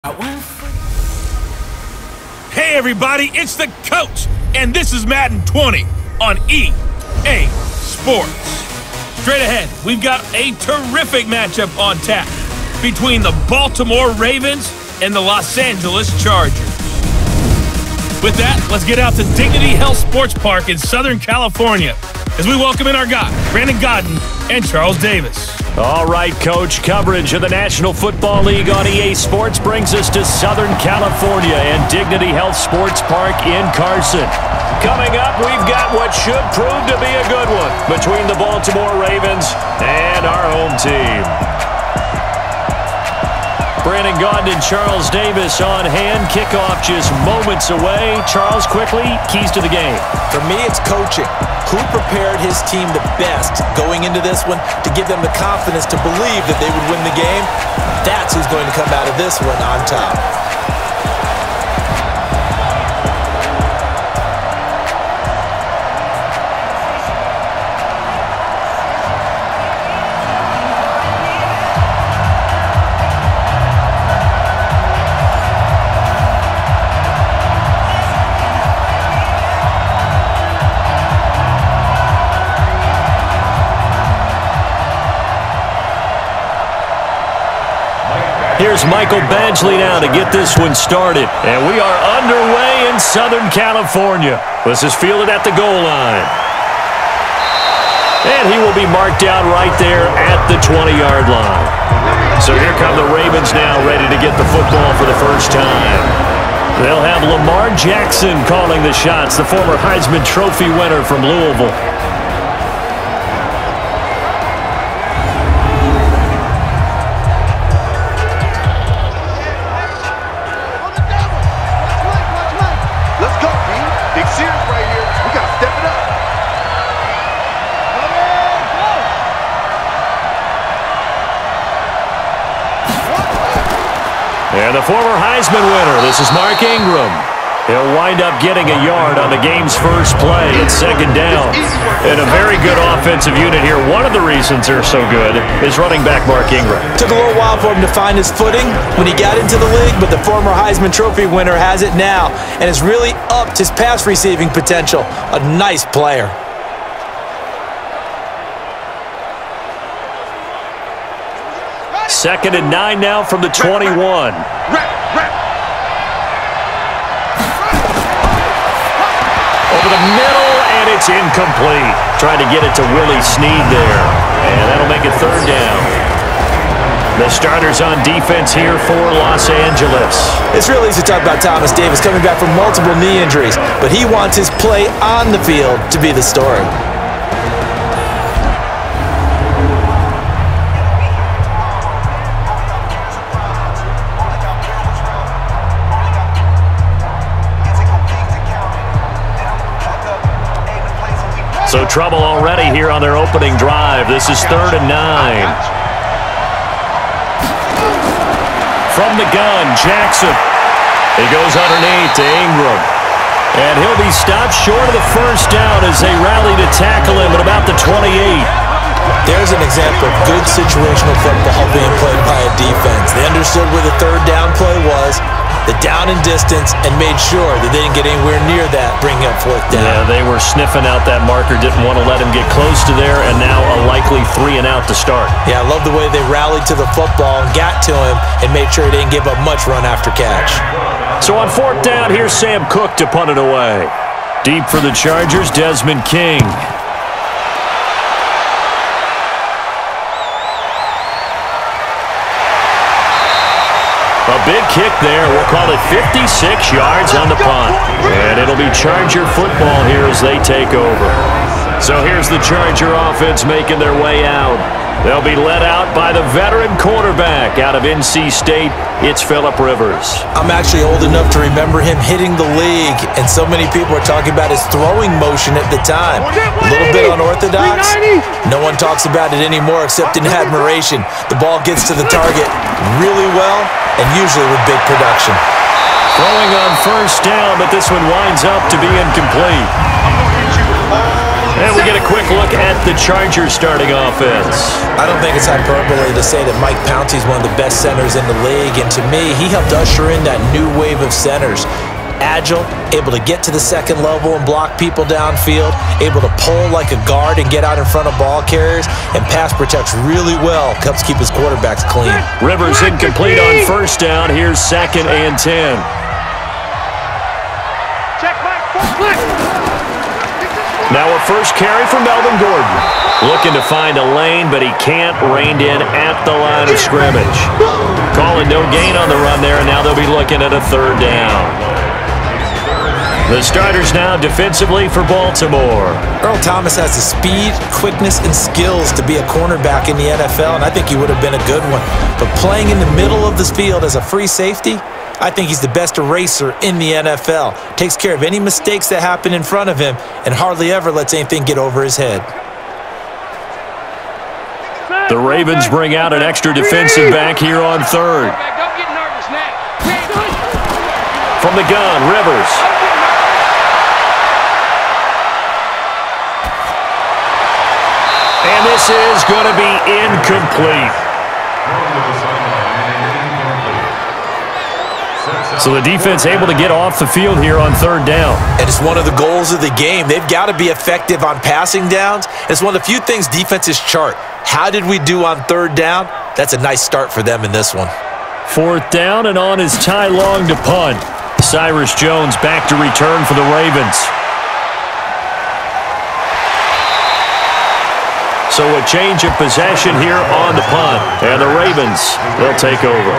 Hey everybody, it's the coach, and this is Madden 20 on EA Sports. Straight ahead, we've got a terrific matchup on tap between the Baltimore Ravens and the Los Angeles Chargers. With that, let's get out to Dignity Health Sports Park in Southern California as we welcome in our guys, Brandon Godden and Charles Davis. All right, Coach. Coverage of the National Football League on EA Sports brings us to Southern California and Dignity Health Sports Park in Carson. Coming up, we've got what should prove to be a good one between the Baltimore Ravens and our home team. Brandon Godden and Charles Davis on hand. Kickoff just moments away. Charles, quickly, keys to the game. For me, it's coaching. Who prepared his team the best going into this one to give them the confidence to believe that they would win the game? That's who's going to come out of this one on top. Here's Michael Badgley now to get this one started. And we are underway in Southern California. This is fielded at the goal line. And he will be marked down right there at the 20-yard line. So here come the Ravens now, ready to get the football for the first time. They'll have Lamar Jackson calling the shots, the former Heisman Trophy winner from Louisville. And the former Heisman winner, this is Mark Ingram. He'll wind up getting a yard on the game's first play at second down. And a very good offensive unit here. One of the reasons they're so good is running back Mark Ingram. Took a little while for him to find his footing when he got into the league, but the former Heisman Trophy winner has it now and has really upped his pass receiving potential. A nice player. Second and 9 now from the 21. Over the middle, and it's incomplete. Trying to get it to Willie Snead there. And that'll make it third down. The starters on defense here for Los Angeles. It's real easy to talk about Thomas Davis coming back from multiple knee injuries, but he wants his play on the field to be the story. So trouble already here on their opening drive. This is 3rd and 9. From the gun, Jackson. He goes underneath to Ingram. And he'll be stopped short of the first down as they rally to tackle him at about the 28. There's an example of good situational football being played by a defense. They understood where the third down play was, the down and distance, and made sure that they didn't get anywhere near that, bringing up 4th down. Yeah, they were sniffing out that marker, didn't want to let him get close to there, and now a likely 3 and out to start. Yeah, I love the way they rallied to the football and got to him and made sure he didn't give up much run after catch. So on 4th down, here's Sam Cook to punt it away. Deep for the Chargers, Desmond King. A big kick there. We'll call it 56 yards on the punt. And it'll be Charger football here as they take over. So here's the Charger offense making their way out. They'll be led out by the veteran quarterback out of NC State. It's Phillip Rivers. I'm actually old enough to remember him hitting the league, and so many people are talking about his throwing motion at the time. A little bit unorthodox. No one talks about it anymore except in admiration. The ball gets to the target really well and usually with big production. Throwing on first down, but this one winds up to be incomplete. I'm going to hit you all And we get a quick look at the Chargers starting offense. I don't think it's hyperbole to say that Mike Pouncey's one of the best centers in the league, and to me, he helped usher in that new wave of centers. Agile, able to get to the second level and block people downfield, able to pull like a guard and get out in front of ball carriers, and pass protects really well, helps keep his quarterbacks clean. Rivers incomplete on first down. Here's 2nd and 10. Now a first carry from Melvin Gordon. Looking to find a lane, but he can't. Reined in at the line of scrimmage. Calling no gain on the run there, and now they'll be looking at a 3rd down. The starters now defensively for Baltimore. Earl Thomas has the speed, quickness, and skills to be a cornerback in the NFL, and I think he would have been a good one. But playing in the middle of this field as a free safety, I think he's the best eraser in the NFL. Takes care of any mistakes that happen in front of him and hardly ever lets anything get over his head. The Ravens bring out an extra defensive back here on 3rd. From the gun, Rivers. And this is going to be incomplete. So the defense able to get off the field here on 3rd down. And it's one of the goals of the game. They've got to be effective on passing downs. It's one of the few things defenses chart. How did we do on 3rd down? That's a nice start for them in this one. 4th down, and on is Ty Long to punt. Cyrus Jones back to return for the Ravens. So a change of possession here on the punt. And the Ravens, they'll take over.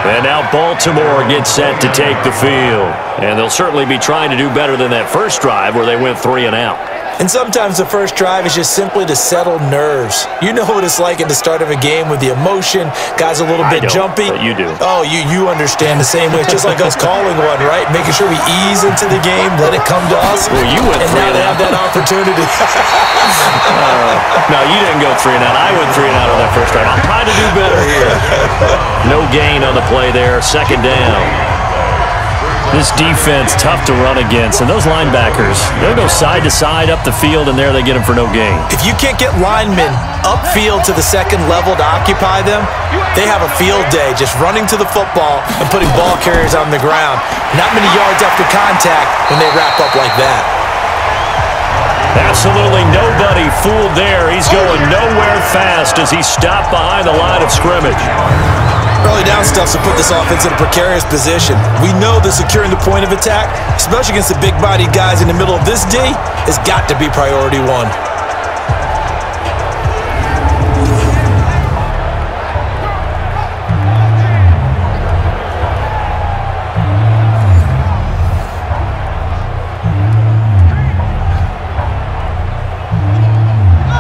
And now Baltimore gets set to take the field. And they'll certainly be trying to do better than that first drive where they went 3 and out. And sometimes the first drive is just simply to settle nerves. You know what it's like at the start of a game with the emotion. Guys a little bit jumpy. But you do. Oh, you understand the same way. It's just like us calling one, right? Making sure we ease into the game, let it come to us. Well, you went 3 and out. And now they have that opportunity. No, you didn't go 3 and out. I went 3 and out on that first drive. I'll try to do better here. No gain on the play there. 2nd down. This defense, tough to run against. And those linebackers, they'll go side to side up the field, and there they get them for no gain. If you can't get linemen upfield to the second level to occupy them, they have a field day just running to the football and putting ball carriers on the ground. Not many yards after contact when they wrap up like that. Absolutely nobody fooled there. He's going nowhere fast as he stopped behind the line of scrimmage. Early down stuffs will put this offense in a precarious position. We know that securing the point of attack, especially against the big-bodied guys in the middle of this D, has got to be priority 1.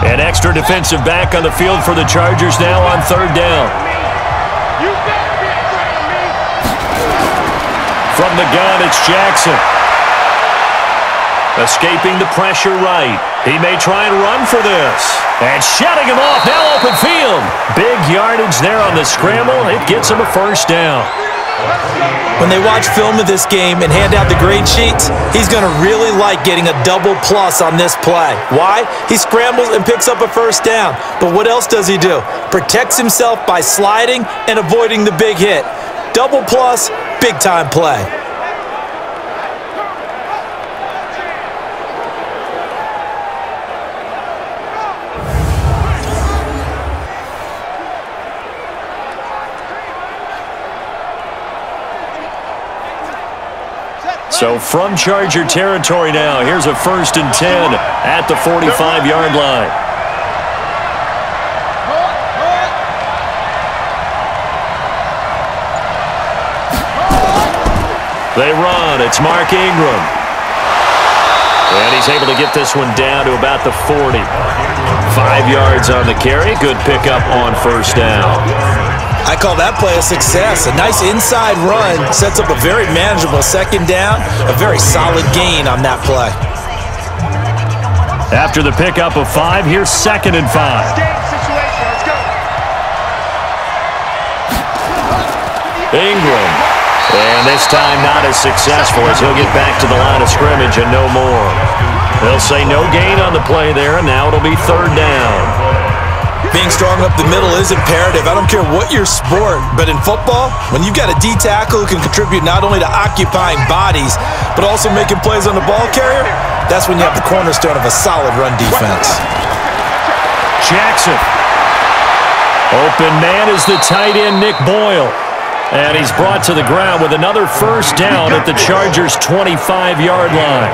An extra defensive back on the field for the Chargers now on 3rd down. From the gun, it's Jackson. Escaping the pressure right. He may try and run for this. And shutting him off, now open field. Big yardage there on the scramble. It gets him a 1st down. When they watch film of this game and hand out the grade sheets, he's going to really like getting a double plus on this play. Why? He scrambles and picks up a 1st down. But what else does he do? Protects himself by sliding and avoiding the big hit. Double plus, big-time play. So from Charger territory now, here's a 1st and 10 at the 45-yard line. They run. It's Mark Ingram. And he's able to get this one down to about the 40. 5 yards on the carry. Good pickup on 1st down. I call that play a success. A nice inside run sets up a very manageable 2nd down. A very solid gain on that play. After the pickup of 5, here's 2nd and 5. Ingram. And this time not as successful as he'll get back to the line of scrimmage and no more. They'll say no gain on the play there, and now it'll be third down. Being strong up the middle is imperative. I don't care what your sport, but in football, when you've got a D tackle who can contribute not only to occupying bodies, but also making plays on the ball carrier, that's when you have the cornerstone of a solid run defense. Jackson. Open man is the tight end, Nick Boyle. And he's brought to the ground with another first down at the Chargers' 25-yard line.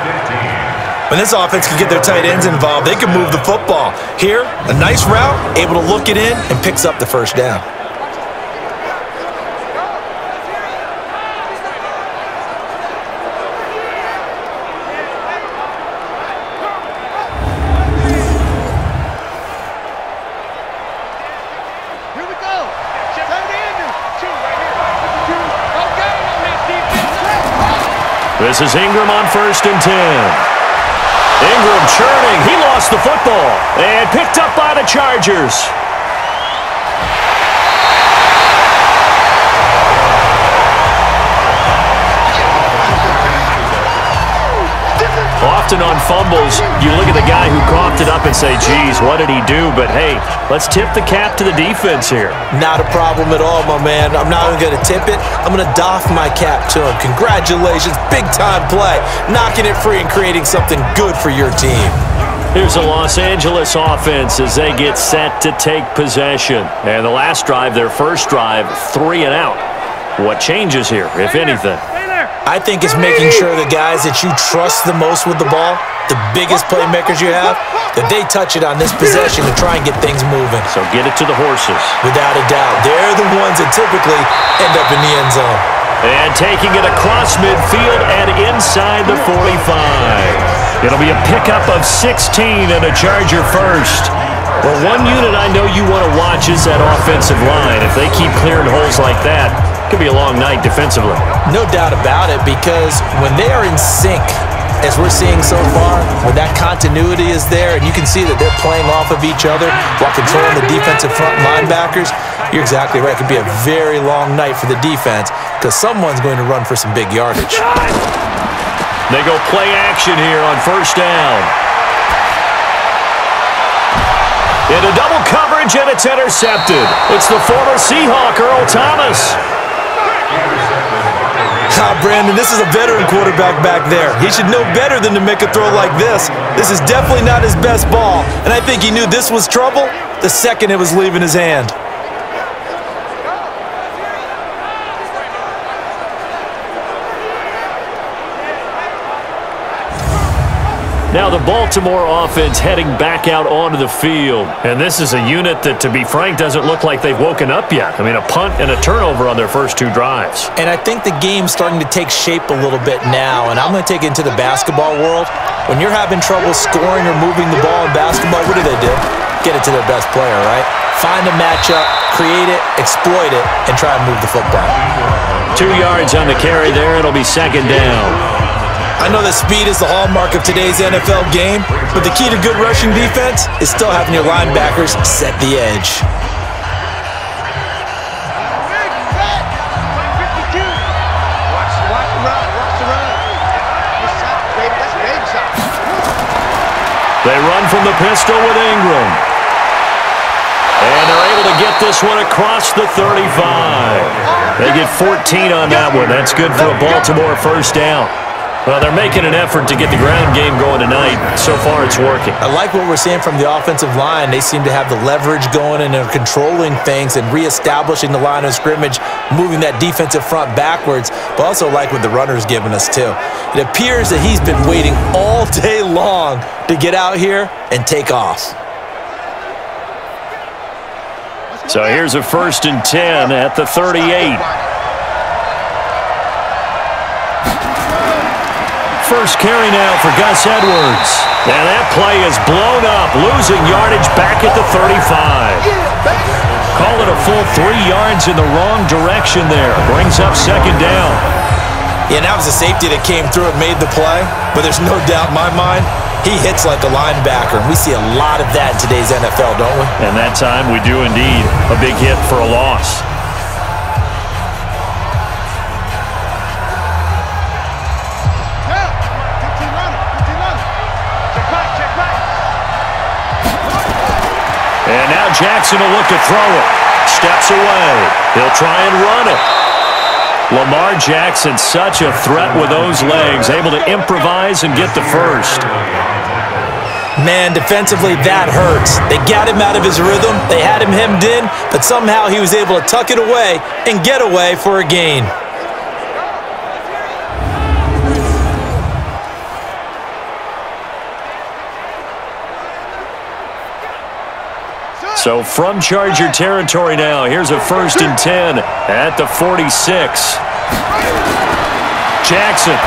When this offense can get their tight ends involved, they can move the football. Here, a nice route, able to look it in, and picks up the first down. This is Ingram on 1st and 10. Ingram churning. He lost the football and picked up by the Chargers. Often on fumbles, you look at the guy who coughed it up and say, geez, what did he do? But, hey, let's tip the cap to the defense here. Not a problem at all, my man. I'm not even going to tip it. I'm going to doff my cap to him. Congratulations. Big-time play. Knocking it free and creating something good for your team. Here's the Los Angeles offense as they get set to take possession. And the last drive, their first drive, 3 and out. What changes here, if anything? I think it's making sure the guys that you trust the most with the ball, the biggest playmakers you have, that they touch it on this possession to try and get things moving. So get it to the horses. Without a doubt. They're the ones that typically end up in the end zone. And taking it across midfield and inside the 45. It'll be a pickup of 16 and a Charger first. Well, one unit I know you want to watch is that offensive line. If they keep clearing holes like that, it could be a long night defensively. No doubt about it, because when they are in sync, as we're seeing so far, when that continuity is there and you can see that they're playing off of each other while controlling the defensive front linebackers, you're exactly right. It could be a very long night for the defense because someone's going to run for some big yardage. They go play action here on 1st down. Into double coverage, and it's intercepted. It's the former Seahawk, Earl Thomas. Brandon, this is a veteran quarterback back there. He should know better than to make a throw like this. This is definitely not his best ball, and I think he knew this was trouble the second it was leaving his hand. Now the Baltimore offense heading back out onto the field. And this is a unit that, to be frank, doesn't look like they've woken up yet. I mean, a punt and a turnover on their first 2 drives. And I think the game's starting to take shape a little bit now, and I'm going to take it into the basketball world. When you're having trouble scoring or moving the ball in basketball, what do? Get it to their best player, right? Find a matchup, create it, exploit it, and try and move the football. 2 yards on the carry there. It'll be 2nd down. I know that speed is the hallmark of today's NFL game, but the key to good rushing defense is still having your linebackers set the edge. They run from the pistol with Ingram. And they're able to get this one across the 35. They get 14 on that one. That's good for a Baltimore first down. Well, they're making an effort to get the ground game going tonight. So far, it's working. I like what we're seeing from the offensive line. They seem to have the leverage going, and they're controlling things and reestablishing the line of scrimmage, moving that defensive front backwards, but also like what the runner's giving us, too. It appears that he's been waiting all day long to get out here and take off. So here's a 1st and 10 at the 38. First carry now for Gus Edwards. And that play is blown up, losing yardage back at the 35. Call it a full 3 yards in the wrong direction there. Brings up 2nd down. Yeah, that was a safety that came through and made the play. But there's no doubt in my mind, he hits like a linebacker. And we see a lot of that in today's NFL, don't we? And that time we do indeed. A big hit for a loss. Jackson will look to throw it. Steps away. He'll try and run it. Lamar Jackson, such a threat with those legs, able to improvise and get the first. Man, defensively, that hurts. They got him out of his rhythm. They had him hemmed in, but somehow he was able to tuck it away and get away for a gain. So from Charger territory now, here's a 1st and 10 at the 46. Jackson.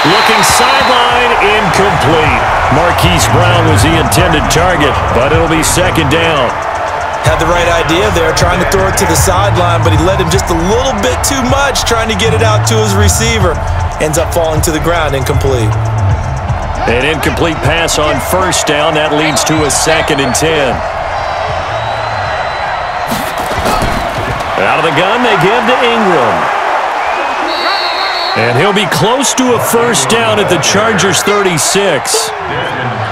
Looking sideline, incomplete. Marquise Brown was the intended target, but it'll be 2nd down. Had the right idea there, trying to throw it to the sideline, but he led him just a little bit too much, trying to get it out to his receiver. Ends up falling to the ground, incomplete. An incomplete pass on 1st down. That leads to a 2nd and 10. Out of the gun, they give to Ingram. And he'll be close to a 1st down at the Chargers' 36.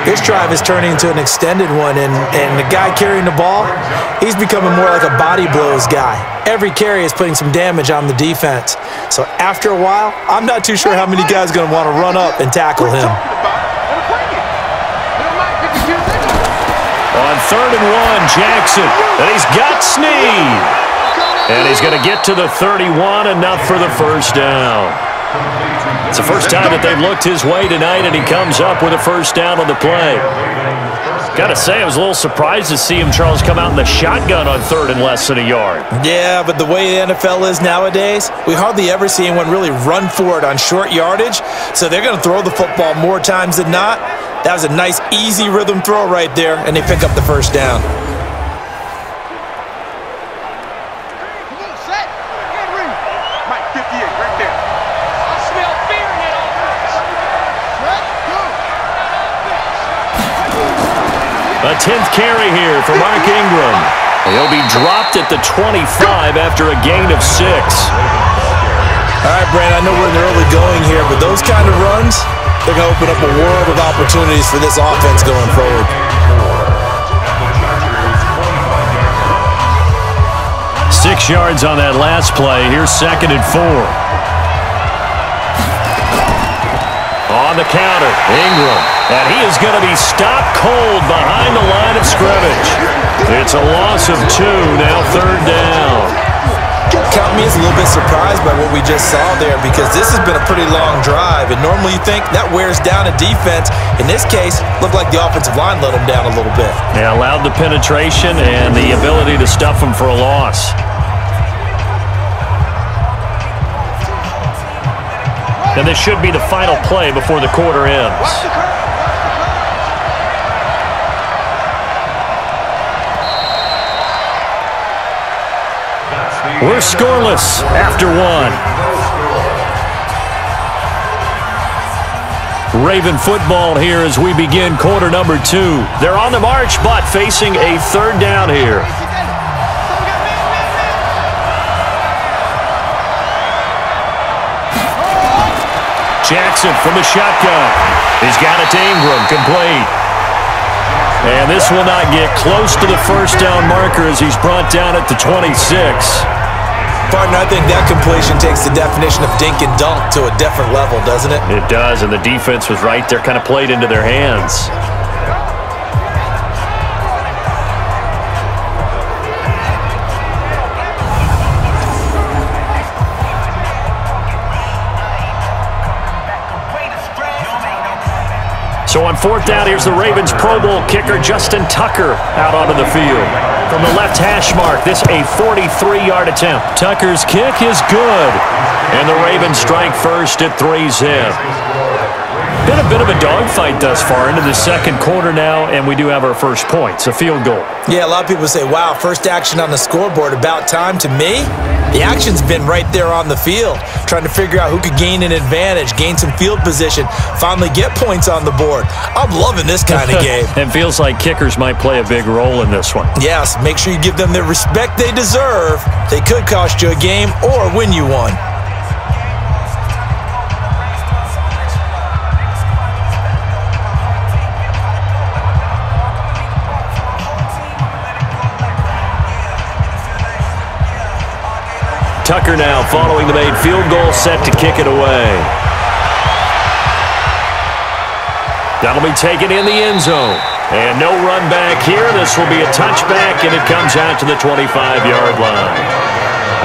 This drive is turning into an extended one, and the guy carrying the ball, he's becoming more like a body blows guy. Every carry is putting some damage on the defense. So after a while, I'm not too sure how many guys are going to want to run up and tackle him. On 3rd and 1, Jackson, and he's got Snead. And he's going to get to the 31, enough for the 1st down. It's the first time that they've looked his way tonight, and he comes up with a 1st down on the play. Got to say, I was a little surprised to see him, Charles, come out in the shotgun on 3rd and less than a yard. Yeah, but the way the NFL is nowadays, we hardly ever see anyone really run for it on short yardage, so they're going to throw the football more times than not. That was a nice, easy rhythm throw right there, and they pick up the 1st down. A 10th carry here for Mark Ingram. He'll be dropped at the 25 after a gain of 6. All right, Brand, I know we're in the early going here, but those kind of runs, they're going to open up a world of opportunities for this offense going forward. 6 yards on that last play. Here's 2nd and 4. On the counter, Ingram. And he is going to be stopped cold behind the line of scrimmage. It's a loss of 2, now 3rd down. Count me as a little bit surprised by what we just saw there, because this has been a pretty long drive, and normally you think that wears down a defense. In this case, looked like the offensive line let them down a little bit. Yeah, allowed the penetration and the ability to stuff them for a loss. And this should be the final play before the quarter ends. We're scoreless after 1. Raven football here as we begin quarter number 2. They're on the march, but facing a 3rd down here. Jackson from the shotgun. He's got it to Ingram, complete. And this will not get close to the 1st down marker as he's brought down at the 26. Partner, I think that completion takes the definition of dink and dunk to a different level, doesn't it? It does, and the defense was right there, kind of played into their hands. So on 4th down, here's the Ravens Pro Bowl kicker Justin Tucker out onto the field. From the left hash mark, this a 43-yard attempt. Tucker's kick is good. And the Ravens strike first at 3-zip. Been a bit of a dogfight thus far into the 2nd quarter now, and we do have our first points, a field goal. Yeah, a lot of people say, wow, first action on the scoreboard, about time. To me, the action's been right there on the field, trying to figure out who could gain an advantage, gain some field position, finally get points on the board. I'm loving this kind of game. It feels like kickers might play a big role in this one. Yes, make sure you give them the respect they deserve. They could cost you a game or win you one. Tucker now following the made field goal, set to kick it away. That'll be taken in the end zone. And no run back here. This will be a touchback, and it comes out to the 25-yard line.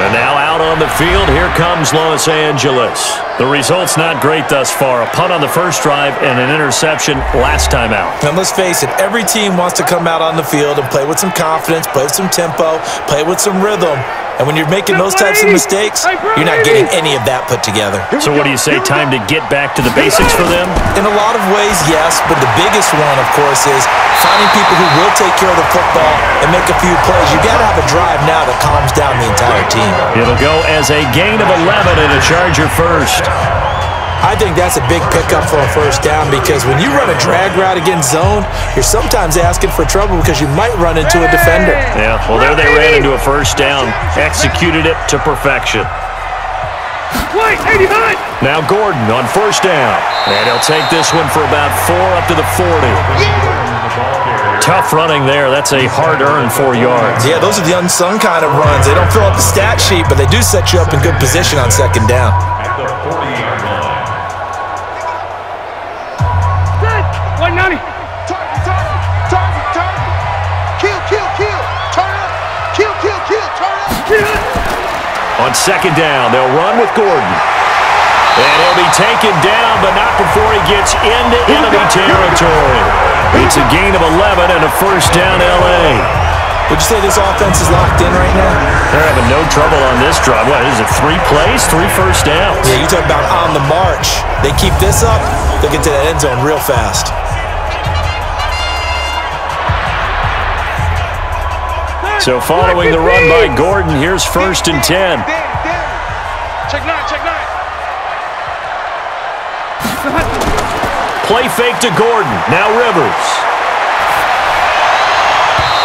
And now out on the field, here comes Los Angeles. The result's not great thus far. A punt on the first drive and an interception last time out. And let's face it, every team wants to come out on the field and play with some confidence, play with some tempo, play with some rhythm. And when you're making those types of mistakes, you're not getting any of that put together. So what do you say, time to get back to the basics for them? In a lot of ways, yes, but the biggest one, of course, is finding people who will take care of the football and make a few plays. You got to have a drive now that calms down the entire team. It'll go as a gain of 11 and a Charger first. I think that's a big pickup for a first down because when you run a drag route against zone, you're sometimes asking for trouble because you might run into a defender. Yeah, well, there they ran into a first down, executed it to perfection. Now Gordon on first down, and he'll take this one for about 4 up to the 40. Tough running there. That's a hard-earned 4 yards. Yeah, those are the unsung kind of runs. They don't fill up the stat sheet, but they do set you up in good position on second down. On second down, they'll run with Gordon. And he'll be taken down, but not before he gets into enemy territory. It's a gain of 11 and a first down, L.A. Would you say this offense is locked in right now? They're having no trouble on this drive. What, is it 3 plays, 3 first downs? Yeah, you talk about on the march. They keep this up, they'll get to that end zone real fast. So following the run by Gordon, here's first and 10. Check 9, check 9. Play fake to Gordon. Now Rivers.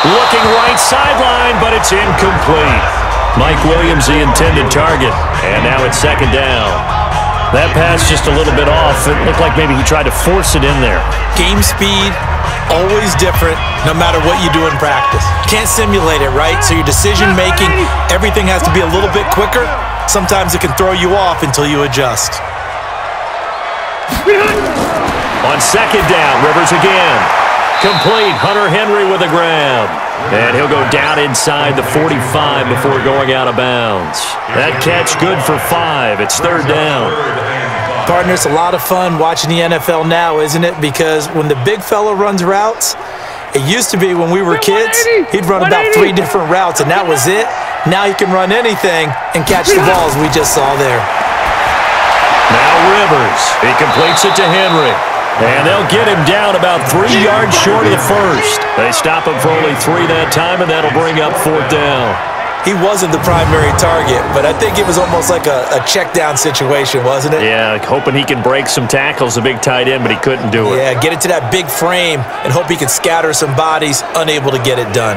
Looking right sideline, but it's incomplete. Mike Williams, the intended target. And now it's second down. That pass just a little bit off. It looked like maybe he tried to force it in there. Game speed, always different, no matter what you do in practice. Can't simulate it, right? So your decision-making, everything has to be a little bit quicker. Sometimes it can throw you off until you adjust. On second down, Rivers again. Complete, Hunter Henry with a grab. And he'll go down inside the 45 before going out of bounds. That catch good for 5. It's third down. Partner, it's a lot of fun watching the NFL now, isn't it? Because when the big fella runs routes, it used to be when we were kids, he'd run about 3 different routes, and that was it. Now he can run anything and catch the balls we just saw there. Now Rivers. He completes it to Henry. And they'll get him down about 3 yards short of the first. They stop him for only 3 that time, and that'll bring up fourth down. He wasn't the primary target, but I think it was almost like a check down situation, wasn't it? Yeah, hoping he can break some tackles, a big tight end, but he couldn't do it. Yeah, get it to that big frame and hope he can scatter some bodies, unable to get it done.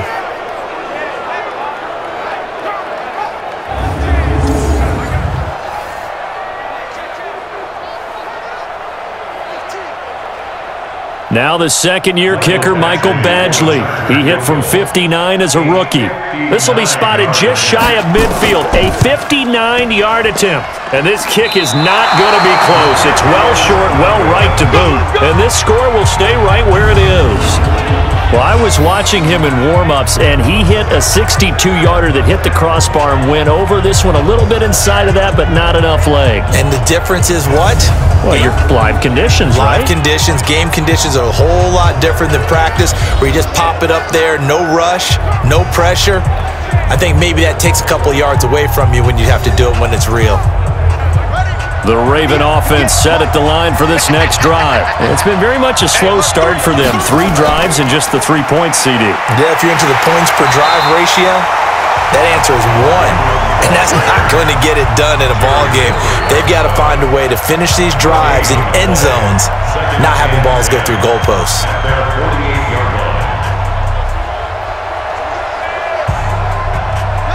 Now the second-year kicker, Michael Badgley. He hit from 59 as a rookie. This will be spotted just shy of midfield, a 59-yard attempt. And this kick is not going to be close. It's well short, well right to boot. And this score will stay right where it is. Well, I was watching him in warm-ups, and he hit a 62-yarder that hit the crossbar and went over this one a little bit inside of that, but not enough leg. And the difference is what? Well, your live conditions, right? Live conditions, game conditions are a whole lot different than practice, where you just pop it up there, no rush, no pressure. I think maybe that takes a couple yards away from you when you have to do it when it's real. The Raven offense set at the line for this next drive. It's been very much a slow start for them. 3 drives and just the 3 points, CD. Yeah, if you're into the points per drive ratio, that answer is 1. And that's not going to get it done in a ball game. They've got to find a way to finish these drives in end zones, not having balls go through goalposts.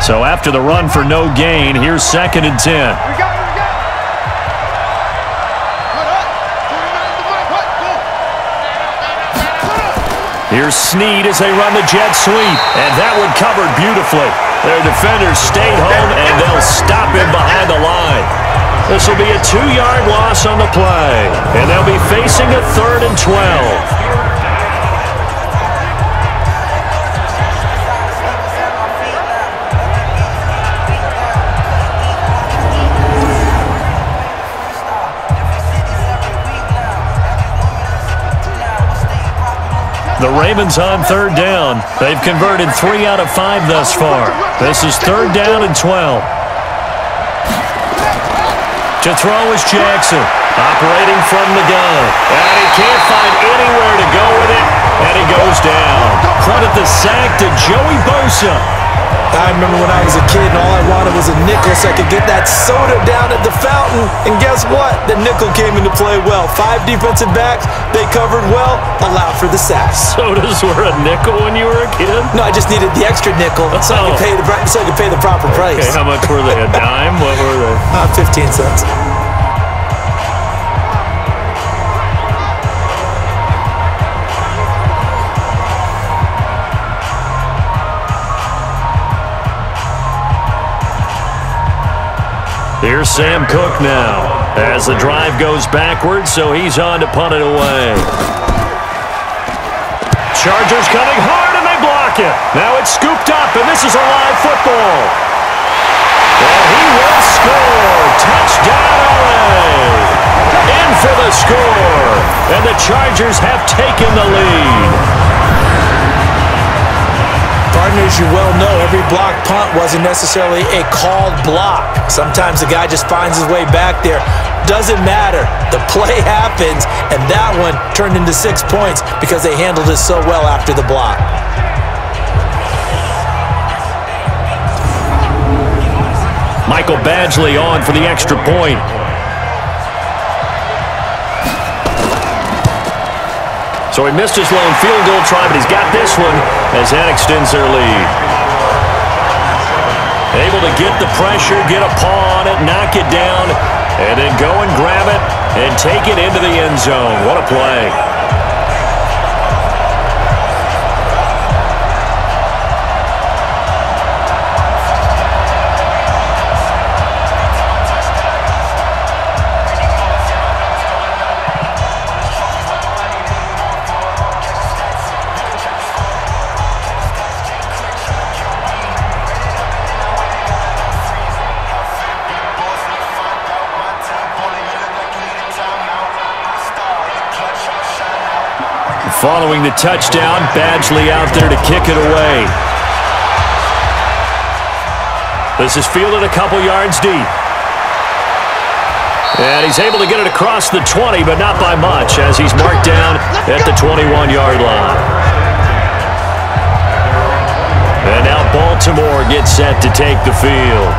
So after the run for no gain, here's second and 10. Here's Snead as they run the jet sweep, and that one covered beautifully. Their defenders stayed home, and they'll stop him behind the line. This will be a 2-yard loss on the play, and they'll be facing a 3rd and 12. The Ravens on 3rd down. They've converted 3 out of 5 thus far. This is 3rd down and 12. To throw is Jackson, operating from the gun. And he can't find anywhere to go with it, and he goes down. Credit the sack to Joey Bosa. I remember when I was a kid and all I wanted was a nickel so I could get that soda down at the fountain. And guess what? The nickel came into play well. 5 defensive backs, they covered well, allowed for the sacks. Sodas were a nickel when you were a kid? No, I just needed the extra nickel so I could pay the proper price. Okay, how much were they? A dime? What were they? 15 cents. Here's Sam Cook now as the drive goes backwards, so he's on to punt it away. Chargers coming hard, and they block it. Now it's scooped up, and this is a live football. And he will score. Touchdown, LA. In for the score, and the Chargers have taken the lead. Partners, you well know every block punt wasn't necessarily a called block. Sometimes the guy just finds his way back there. Doesn't matter. The play happens, and that one turned into 6 points because they handled it so well after the block. Michael Badgley on for the extra point. So he missed his lone field goal try, but he's got this one as that extends their lead. Able to get the pressure, get a paw on it, knock it down, and then go and grab it and take it into the end zone. What a play. Following the touchdown, Badgley out there to kick it away. This is fielded a couple yards deep. And he's able to get it across the 20, but not by much, as he's marked down at the 21-yard line. And now Baltimore gets set to take the field.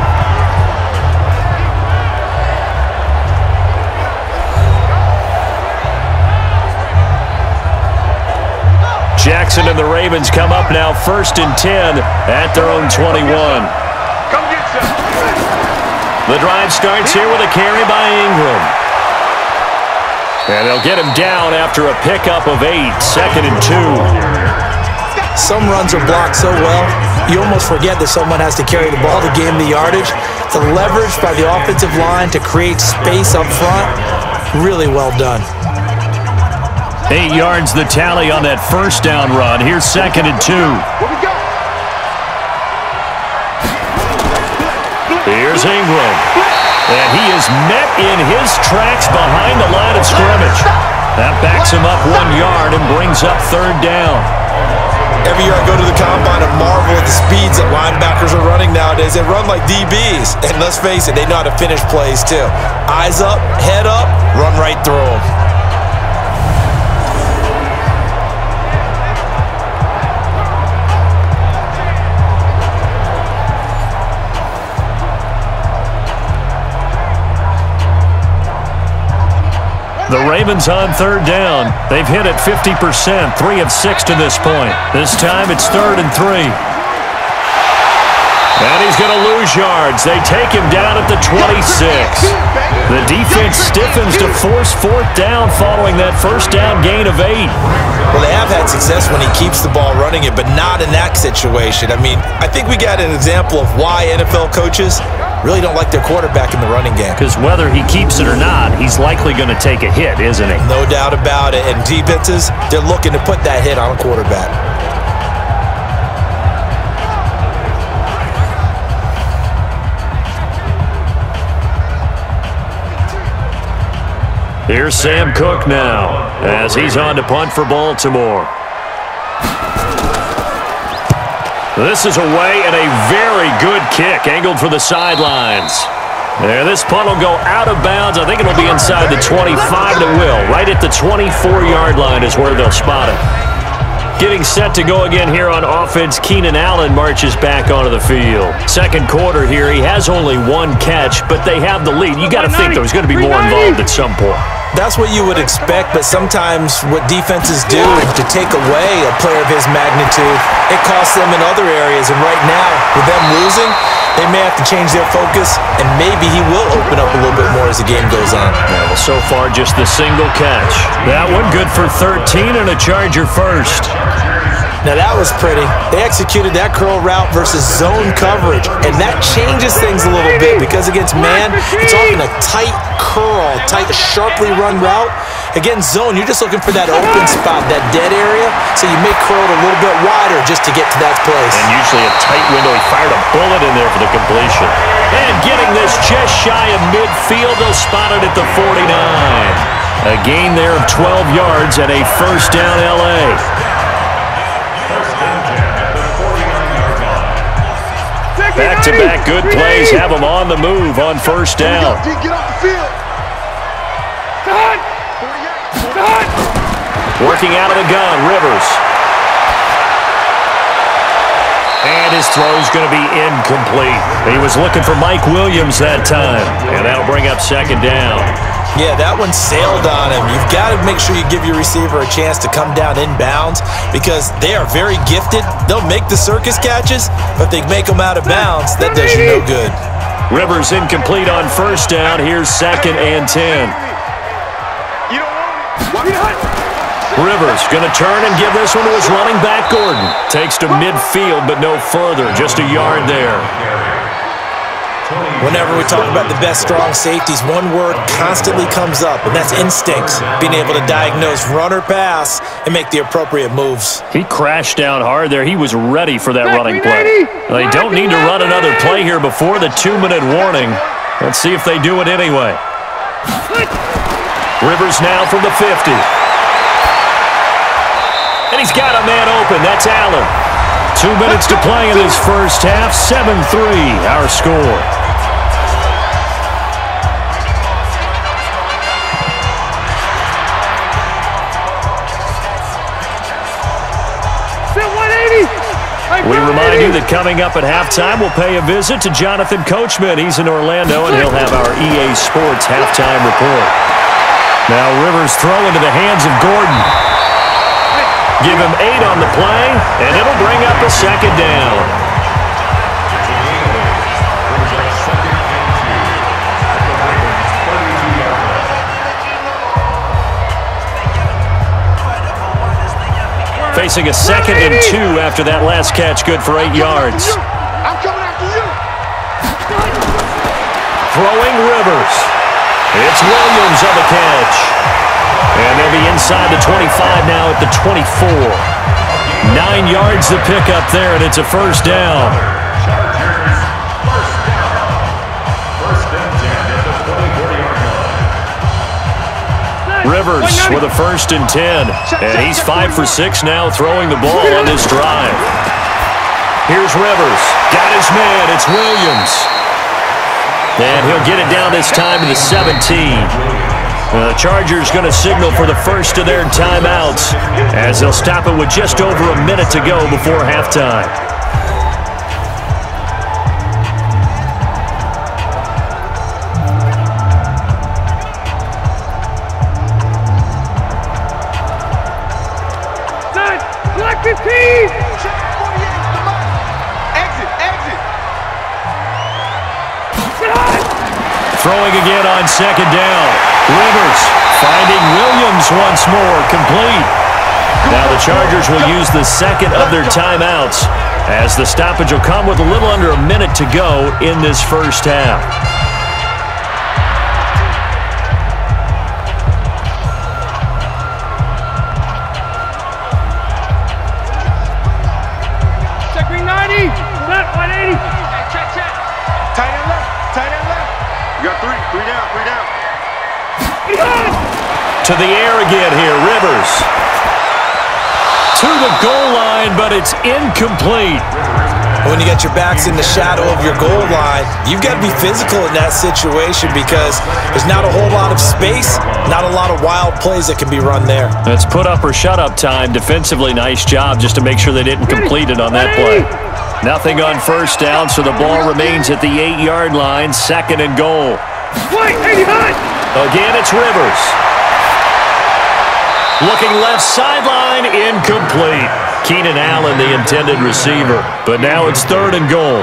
Jackson and the Ravens come up now 1st and 10 at their own 21. Come get some. The drive starts here with a carry by Ingram. And they'll get him down after a pickup of 8, 2nd and 2. Some runs are blocked so well, you almost forget that someone has to carry the ball to gain the yardage. The leverage by the offensive line to create space up front, really well done. 8 yards the tally on that first down run. Here's 2nd and 2. Here's Ingram. And he is met in his tracks behind the line of scrimmage. That backs him up 1 yard and brings up 3rd down. Every year I go to the combine and marvel at the speeds that linebackers are running nowadays. They run like DBs. And let's face it, they know how to finish plays too. Eyes up, head up, run right through them. The Ravens on 3rd down. They've hit it 50%, 3 of 6 to this point. This time it's 3rd and 3. And he's going to lose yards. They take him down at the 26. The defense stiffens to force fourth down following that first down gain of 8. Well, they have had success when he keeps the ball running it, but not in that situation. I mean, I think we got an example of why NFL coaches really don't like their quarterback in the running game. Because whether he keeps it or not, he's likely going to take a hit, isn't he? No doubt about it. And defenses, they're looking to put that hit on a quarterback. Here's Sam Cook now as he's on to punt for Baltimore. This is away and a very good kick angled for the sidelines. There, this punt will go out of bounds. I think it'll be inside the 25, and it will. Right at the 24-yard line is where they'll spot it. Getting set to go again here on offense, Keenan Allen marches back onto the field. Second quarter here, he has only one catch, but they have the lead. You got to think there's going to be more involved at some point. That's what you would expect, but sometimes what defenses do to take away a player of his magnitude, it costs them in other areas. And right now, with them losing, they may have to change their focus, and maybe he will open up a little bit more as the game goes on. Yeah, well, so far, just the single catch. That one good for 13 and a Charger first. Now, that was pretty. They executed that curl route versus zone coverage, and that changes things a little bit because against man, it's often a tight curl, tight, sharply run route. Against zone, you're just looking for that open spot, that dead area, so you may curl it a little bit wider just to get to that place. And usually a tight window. He fired a bullet in there for the completion. And getting this just shy of midfield, they'll spot it at the 49. A gain there of 12 yards and a first down L.A. Back-to-back good plays have them on the move on first down. Get off the field. Working out of the gun, Rivers. And his throw's going to be incomplete. He was looking for Mike Williams that time, and that'll bring up second down. Yeah, that one sailed on him. You've got to make sure you give your receiver a chance to come down inbounds because they are very gifted. They'll make the circus catches, but they make them out of bounds. That does you no good. Rivers incomplete on first down. Here's second and 10. Rivers going to turn and give this one to his running back, Gordon. Takes to midfield, but no further. Just a yard there. Whenever we talk about the best strong safeties, one word constantly comes up, and that's instincts. Being able to diagnose run or pass and make the appropriate moves. He crashed down hard there. He was ready for that running play. They don't need to run another play here before the 2-minute warning. Let's see if they do it anyway. Rivers now from the 50. And he's got a man open. That's Allen. 2 minutes to play in this first half. 7-3, our score. We remind you that coming up at halftime, we'll pay a visit to Jonathan Coachman. He's in Orlando, and he'll have our EA Sports halftime report. Now Rivers throw into the hands of Gordon. Give him 8 on the play, and it'll bring up a second down. Facing a 2nd and 2 after that last catch, good for 8 yards. I'm coming after you. Throwing Rivers. It's Williams on the catch. And they'll be inside the 25 now at the 24. 9 yards to pick up there, and it's a first down. Rivers with a 1st and 10. And he's 5 for 6 now throwing the ball on this drive. Here's Rivers. Got his man. It's Williams. And he'll get it down this time to the 17. The Chargers going to signal for the first of their timeouts as they'll stop it with just over a minute to go before halftime. Throwing again on second down. Rivers finding Williams once more, complete. Now the Chargers will use the second of their timeouts as the stoppage will come with a little under a minute to go in this first half. Check 390. Left 180. Check. Tight end left. You got three down. To the air again here, Rivers. To the goal line, but it's incomplete. When you got your backs in the shadow of your goal line, you've got to be physical in that situation because there's not a whole lot of space, not a lot of wild plays that can be run there. That's put up or shut up time. Defensively, nice job just to make sure they didn't complete it on that play. Nothing on first down, so the ball remains at the 8-yard line, second and goal. Again, it's Rivers. Looking left sideline, incomplete. Keenan Allen, the intended receiver. But now it's third and goal.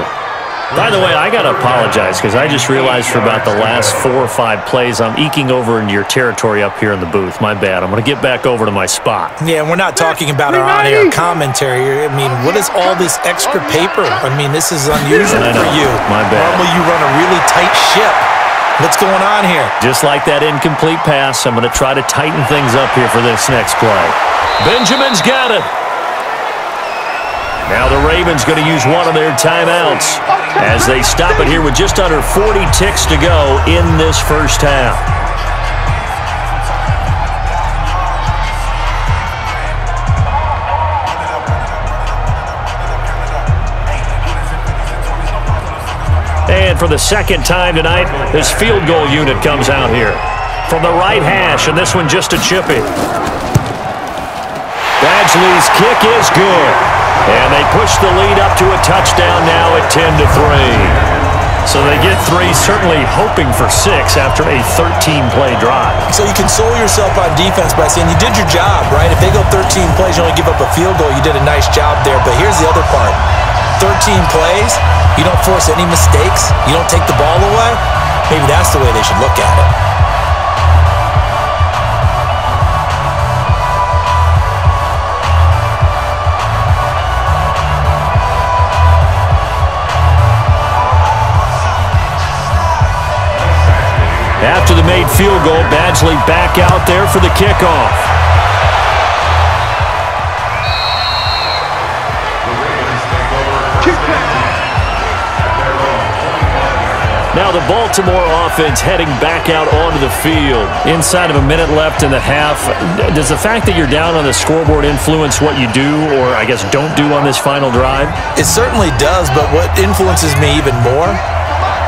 By the way, I got to apologize because I just realized for about the last 4 or 5 plays, I'm eking over into your territory up here in the booth. My bad. I'm going to get back over to my spot. Yeah, and we're not talking about our on-air commentary. I mean, what is all this extra paper? I mean, this is unusual for you. My bad. Normally you run a really tight ship. What's going on here? Just like that incomplete pass, I'm going to try to tighten things up here for this next play. Benjamin's got it. Now the Ravens going to use one of their timeouts as they stop it here with just under 40 ticks to go in this first half. And for the second time tonight, this field goal unit comes out here. From the right hash, and this one just a chippy. Badgley's kick is good. And they push the lead up to a touchdown now at 10-3. So they get 3, certainly hoping for 6 after a 13-play drive. So you console yourself on defense by saying you did your job, right? If they go 13 plays, you only give up a field goal, you did a nice job there. But here's the other part. 13 plays, you don't force any mistakes, you don't take the ball away. Maybe that's the way they should look at it. After the made field goal, Badgley back out there for the kickoff. Now the Baltimore offense heading back out onto the field. Inside of a minute left in the half, does the fact that you're down on the scoreboard influence what you do or, I guess, don't do on this final drive? It certainly does, but what influences me even more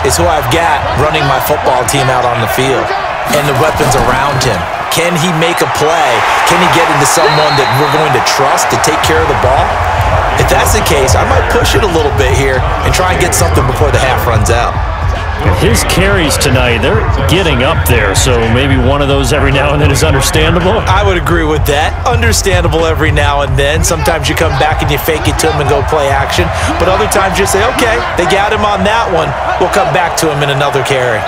is who I've got running my football team out on the field and the weapons around him. Can he make a play? Can he get into someone that we're going to trust to take care of the ball? If that's the case, I might push it a little bit here and try and get something before the half runs out. His carries tonight, they're getting up there, so maybe one of those every now and then is understandable? I would agree with that. Understandable every now and then. Sometimes you come back and you fake it to him and go play action, but other times you say, okay, they got him on that one. We'll come back to him in another carry.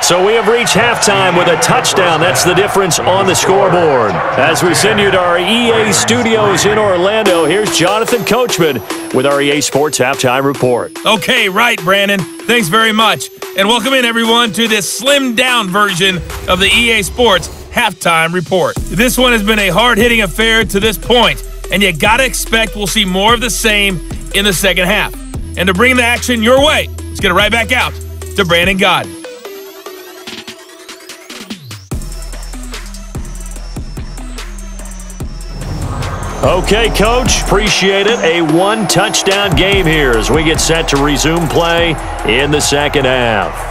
So we have reached halftime with a touchdown. That's the difference on the scoreboard. As we send you to our EA studios in Orlando, here's Jonathan Coachman with our EA Sports Halftime Report. Okay, right, Brandon. Thanks very much. And welcome in, everyone, to this slimmed-down version of the EA Sports Halftime Report. This one has been a hard-hitting affair to this point, and you got to expect we'll see more of the same in the second half. And to bring the action your way, let's get it right back out to Brandon Godden. Okay, Coach, appreciate it. A one-touchdown game here as we get set to resume play in the second half.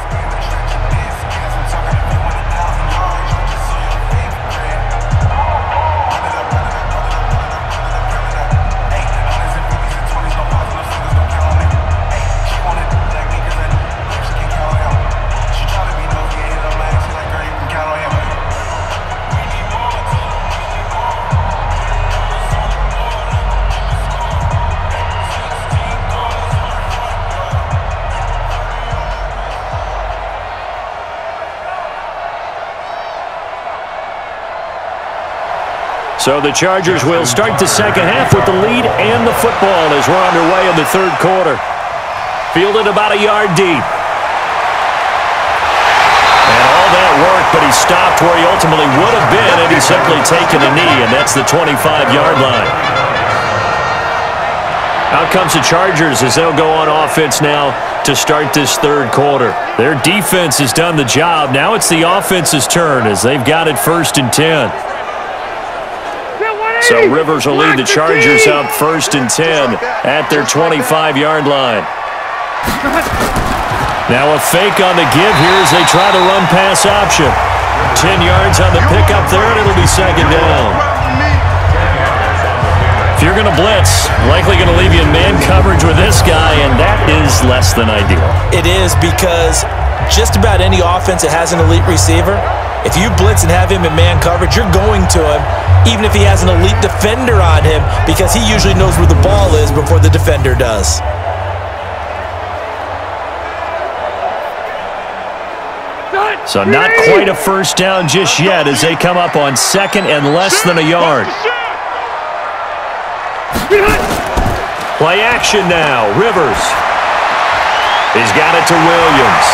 So the Chargers will start the second half with the lead and the football as we're underway in the third quarter. Fielded about a yard deep. And all that worked, but he stopped where he ultimately would have been had he simply taken a knee, and that's the 25-yard line. Out comes the Chargers as they'll go on offense now to start this third quarter. Their defense has done the job. Now it's the offense's turn as they've got it 1st and 10. So Rivers will lead the Chargers up 1st and 10 at their 25-yard line. Now a fake on the give here as they try the run-pass option. 10 yards on the pickup there, and it'll be second down. If you're going to blitz, likely going to leave you in man coverage with this guy, and that is less than ideal. It is, because just about any offense that has an elite receiver, if you blitz and have him in man coverage, you're going to him, even if he has an elite defender on him, because he usually knows where the ball is before the defender does. So not quite a first down just yet as they come up on 2nd and less than a yard. Play action now. Rivers. He's got it to Williams.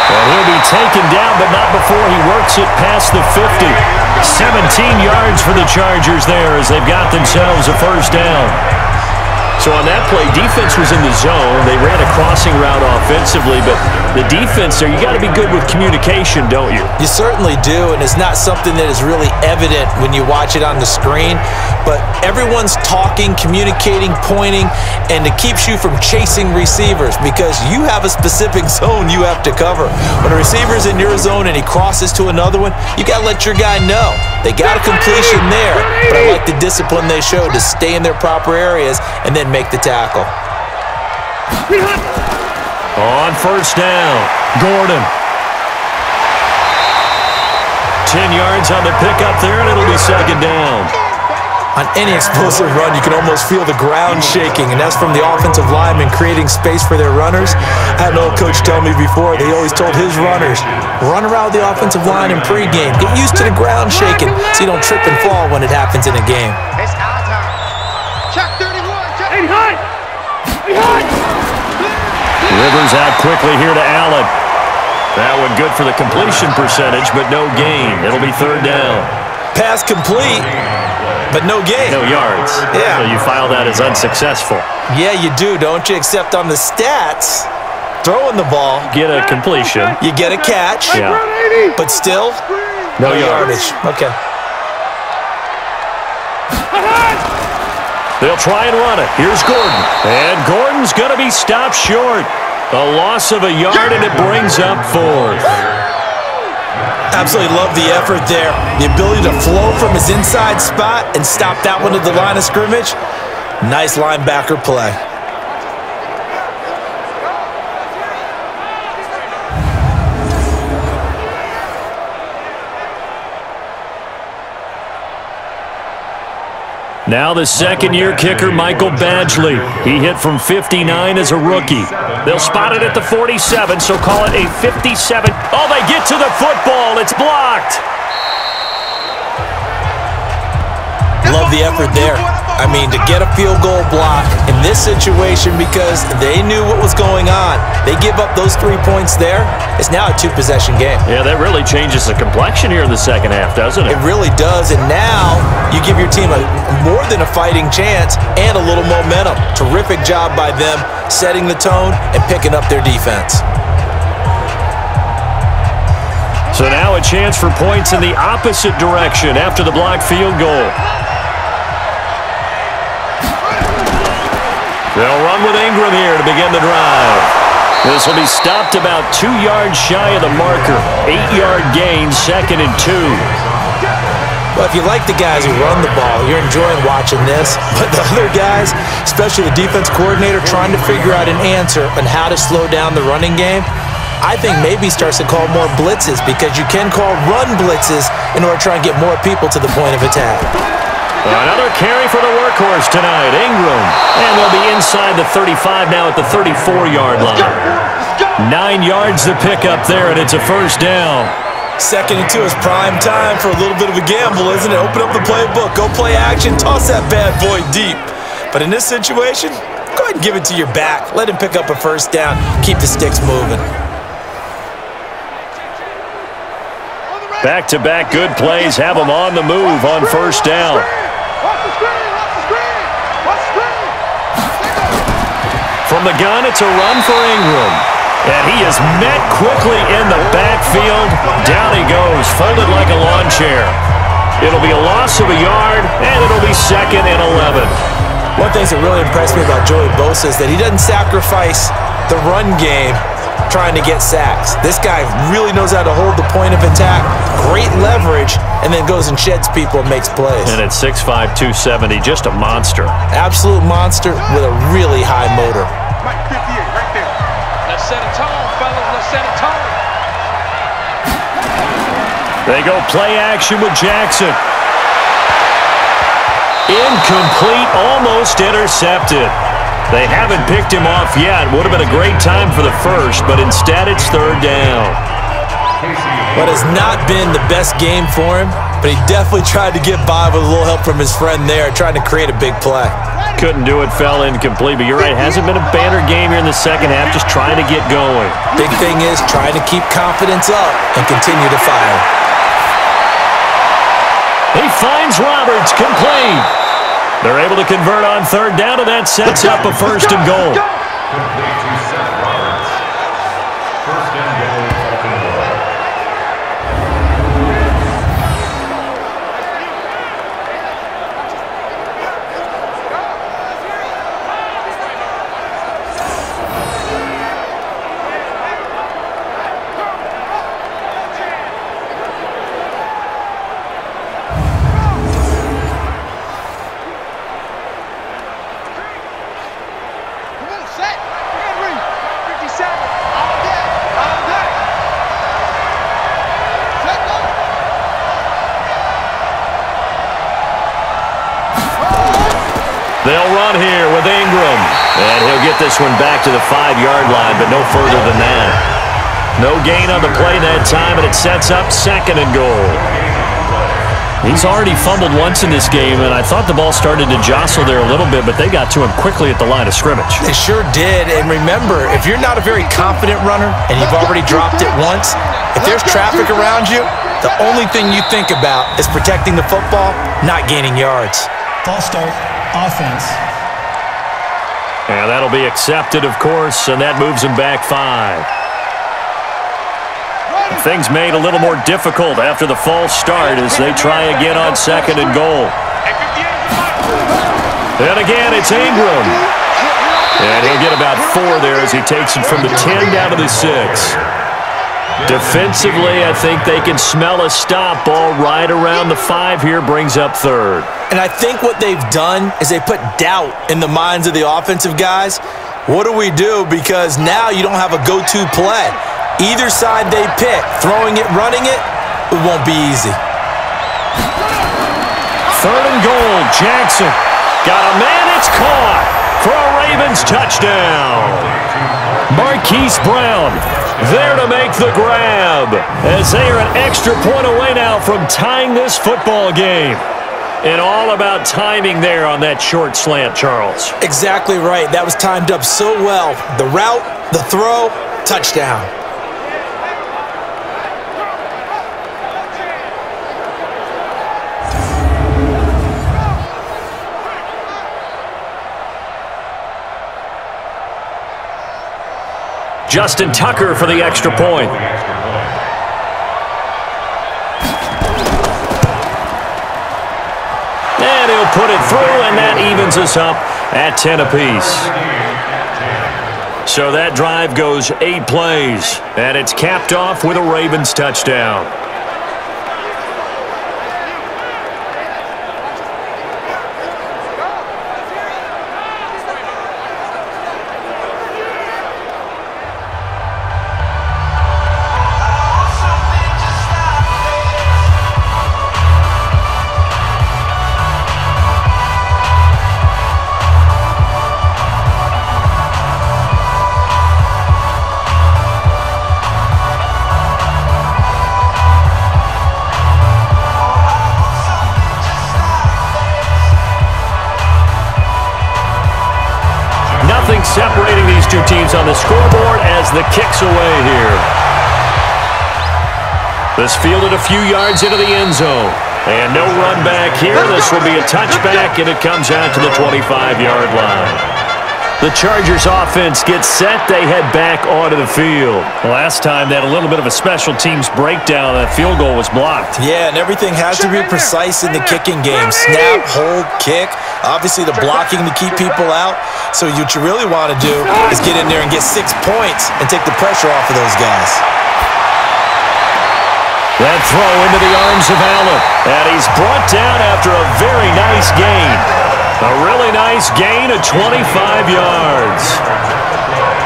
And he'll be taken down, but not before he works it past the 50. 17 yards for the Chargers there as they've got themselves a first down. So on that play, defense was in the zone. They ran a crossing route offensively, but the defense there, you got to be good with communication, don't you? You certainly do, and it's not something that is really evident when you watch it on the screen, but everyone's talking, communicating, pointing, and it keeps you from chasing receivers because you have a specific zone you have to cover. When a receiver's in your zone and he crosses to another one, you got to let your guy know. They got a completion there, but I like the discipline they showed to stay in their proper areas and then make the tackle. On first down, Gordon. 10 yards on the pickup there, and it'll be second down. On any explosive run, you can almost feel the ground shaking, and that's from the offensive linemen creating space for their runners. I had an old coach tell me before, they always told his runners, run around the offensive line in pregame. Get used to the ground shaking so you don't trip and fall when it happens in a game. It's our time. Check 31. Check. Hey, hot. Hey, hot. Rivers out quickly here to Allen. That one good for the completion percentage, but no gain. It'll be third down. Pass complete, but no gain. No yards. Yeah. So you file that as unsuccessful. Yeah, you do, don't you? Except on the stats, throwing the ball. Get a completion. You get a catch. Yeah. But still, no yardage. Okay. They'll try and run it. Here's Gordon. And Gordon's going to be stopped short. A loss of a yard, and it brings up 4th. Absolutely love the effort there. The ability to flow from his inside spot and stop that one at the line of scrimmage. Nice linebacker play. Now the second-year kicker, Michael Badgley. He hit from 59 as a rookie. They'll spot it at the 47, so call it a 57. Oh, they get to the football. It's blocked. Love the effort there. I mean, to get a field goal block in this situation because they knew what was going on. They give up those 3 points there. It's now a 2-possession game. Yeah, that really changes the complexion here in the second half, doesn't it? It really does, and now you give your team more than a fighting chance and a little momentum. Terrific job by them setting the tone and picking up their defense. So now a chance for points in the opposite direction after the blocked field goal. They'll run with Ingram here to begin the drive. This will be stopped about 2 yards shy of the marker. 8-yard gain, 2nd and 2. Well, if you like the guys who run the ball, you're enjoying watching this. But the other guys, especially the defense coordinator, trying to figure out an answer on how to slow down the running game, I think maybe starts to call more blitzes because you can call run blitzes in order to try and get more people to the point of attack. Another carry for the workhorse tonight, Ingram. And they'll be inside the 35 now at the 34-yard line. 9 yards to pick up there, and it's a first down. 2nd and 2 is prime time for a little bit of a gamble, isn't it? Open up the playbook, go play action, toss that bad boy deep. But in this situation, go ahead and give it to your back. Let him pick up a first down, keep the sticks moving. Back-to-back good plays have them on the move on first down. From the gun, it's a run for Ingram. And he is met quickly in the backfield. Down he goes, folded like a lawn chair. It'll be a loss of a yard, and it'll be 2nd and 11. One thing that really impressed me about Joey Bosa is that he doesn't sacrifice the run game trying to get sacks. This guy really knows how to hold the point of attack, great leverage, and then goes and sheds people and makes plays. And at 6'5", 270, just a monster. Absolute monster with a really high motor. Mike 58, right there. Let's set a tone, fellas. Let's set a tone. They go play action with Jackson. Incomplete, almost intercepted. They haven't picked him off yet. Would have been a great time for the first, but instead it's 3rd down. What has not been the best game for him, but he definitely tried to get by with a little help from his friend there, trying to create a big play. Couldn't do it, fell incomplete, but you're right, hasn't been a banner game here in the second half, just trying to get going. Big thing is trying to keep confidence up and continue to fire. He finds Roberts, complete. They're able to convert on 3rd down, and that sets up a 1st and goal. They'll run here with Ingram. And he'll get this one back to the 5-yard line, but no further than that. No gain on the play that time, and it sets up 2nd and goal. He's already fumbled once in this game, and I thought the ball started to jostle there a little bit, but they got to him quickly at the line of scrimmage. They sure did, and remember, if you're not a very confident runner and you've already dropped it once, if there's traffic around you, the only thing you think about is protecting the football, not gaining yards. False start. Offense. And that'll be accepted, of course, and that moves him back 5. Things made a little more difficult after the false start as they try again on 2nd and goal. And again, it's Ingram. And he'll get about 4 there as he takes it from the 10 down to the 6. Defensively, I think they can smell a stop ball right around the 5 here, brings up 3rd. And I think what they've done is they put doubt in the minds of the offensive guys. What do we do? Because now you don't have a go-to play. Either side they pick, throwing it, running it, it won't be easy. 3rd and goal, Jackson. Got a man, it's caught for a Ravens touchdown. Marquise Brown there to make the grab as they are an extra point away now from tying this football game. And all about timing there on that short slant, Charles. Exactly right. That was timed up so well. The route, the throw, touchdown. Justin Tucker for the extra point. And he'll put it through, and that evens us up at 10 apiece. So that drive goes 8 plays, and it's capped off with a Ravens touchdown. teams on the scoreboard as the kick's away here. This fielded a few yards into the end zone. And no run back here. This will be a touchback, and it comes out to the 25-yard line. The Chargers offense gets set. They head back onto the field. Last time they had a little bit of a special teams breakdown. That field goal was blocked. Yeah, and everything has to be precise in the kicking game. Snap, hold, kick. Obviously, the blocking to keep people out. So what you really want to do is get in there and get 6 points and take the pressure off of those guys. That throw into the arms of Allen. And he's brought down after a very nice gain. A really nice gain of 25 yards.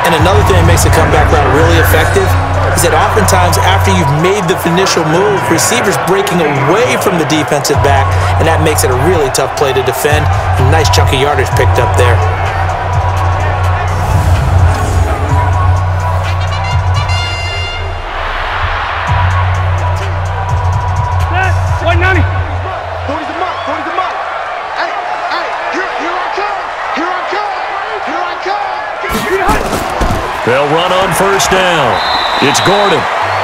And another thing that makes the comeback route really effective is that oftentimes after you've made the initial move, receivers breaking away from the defensive back, and that makes it a really tough play to defend. A nice chunk of yardage picked up there. They'll run on first down. It's Gordon.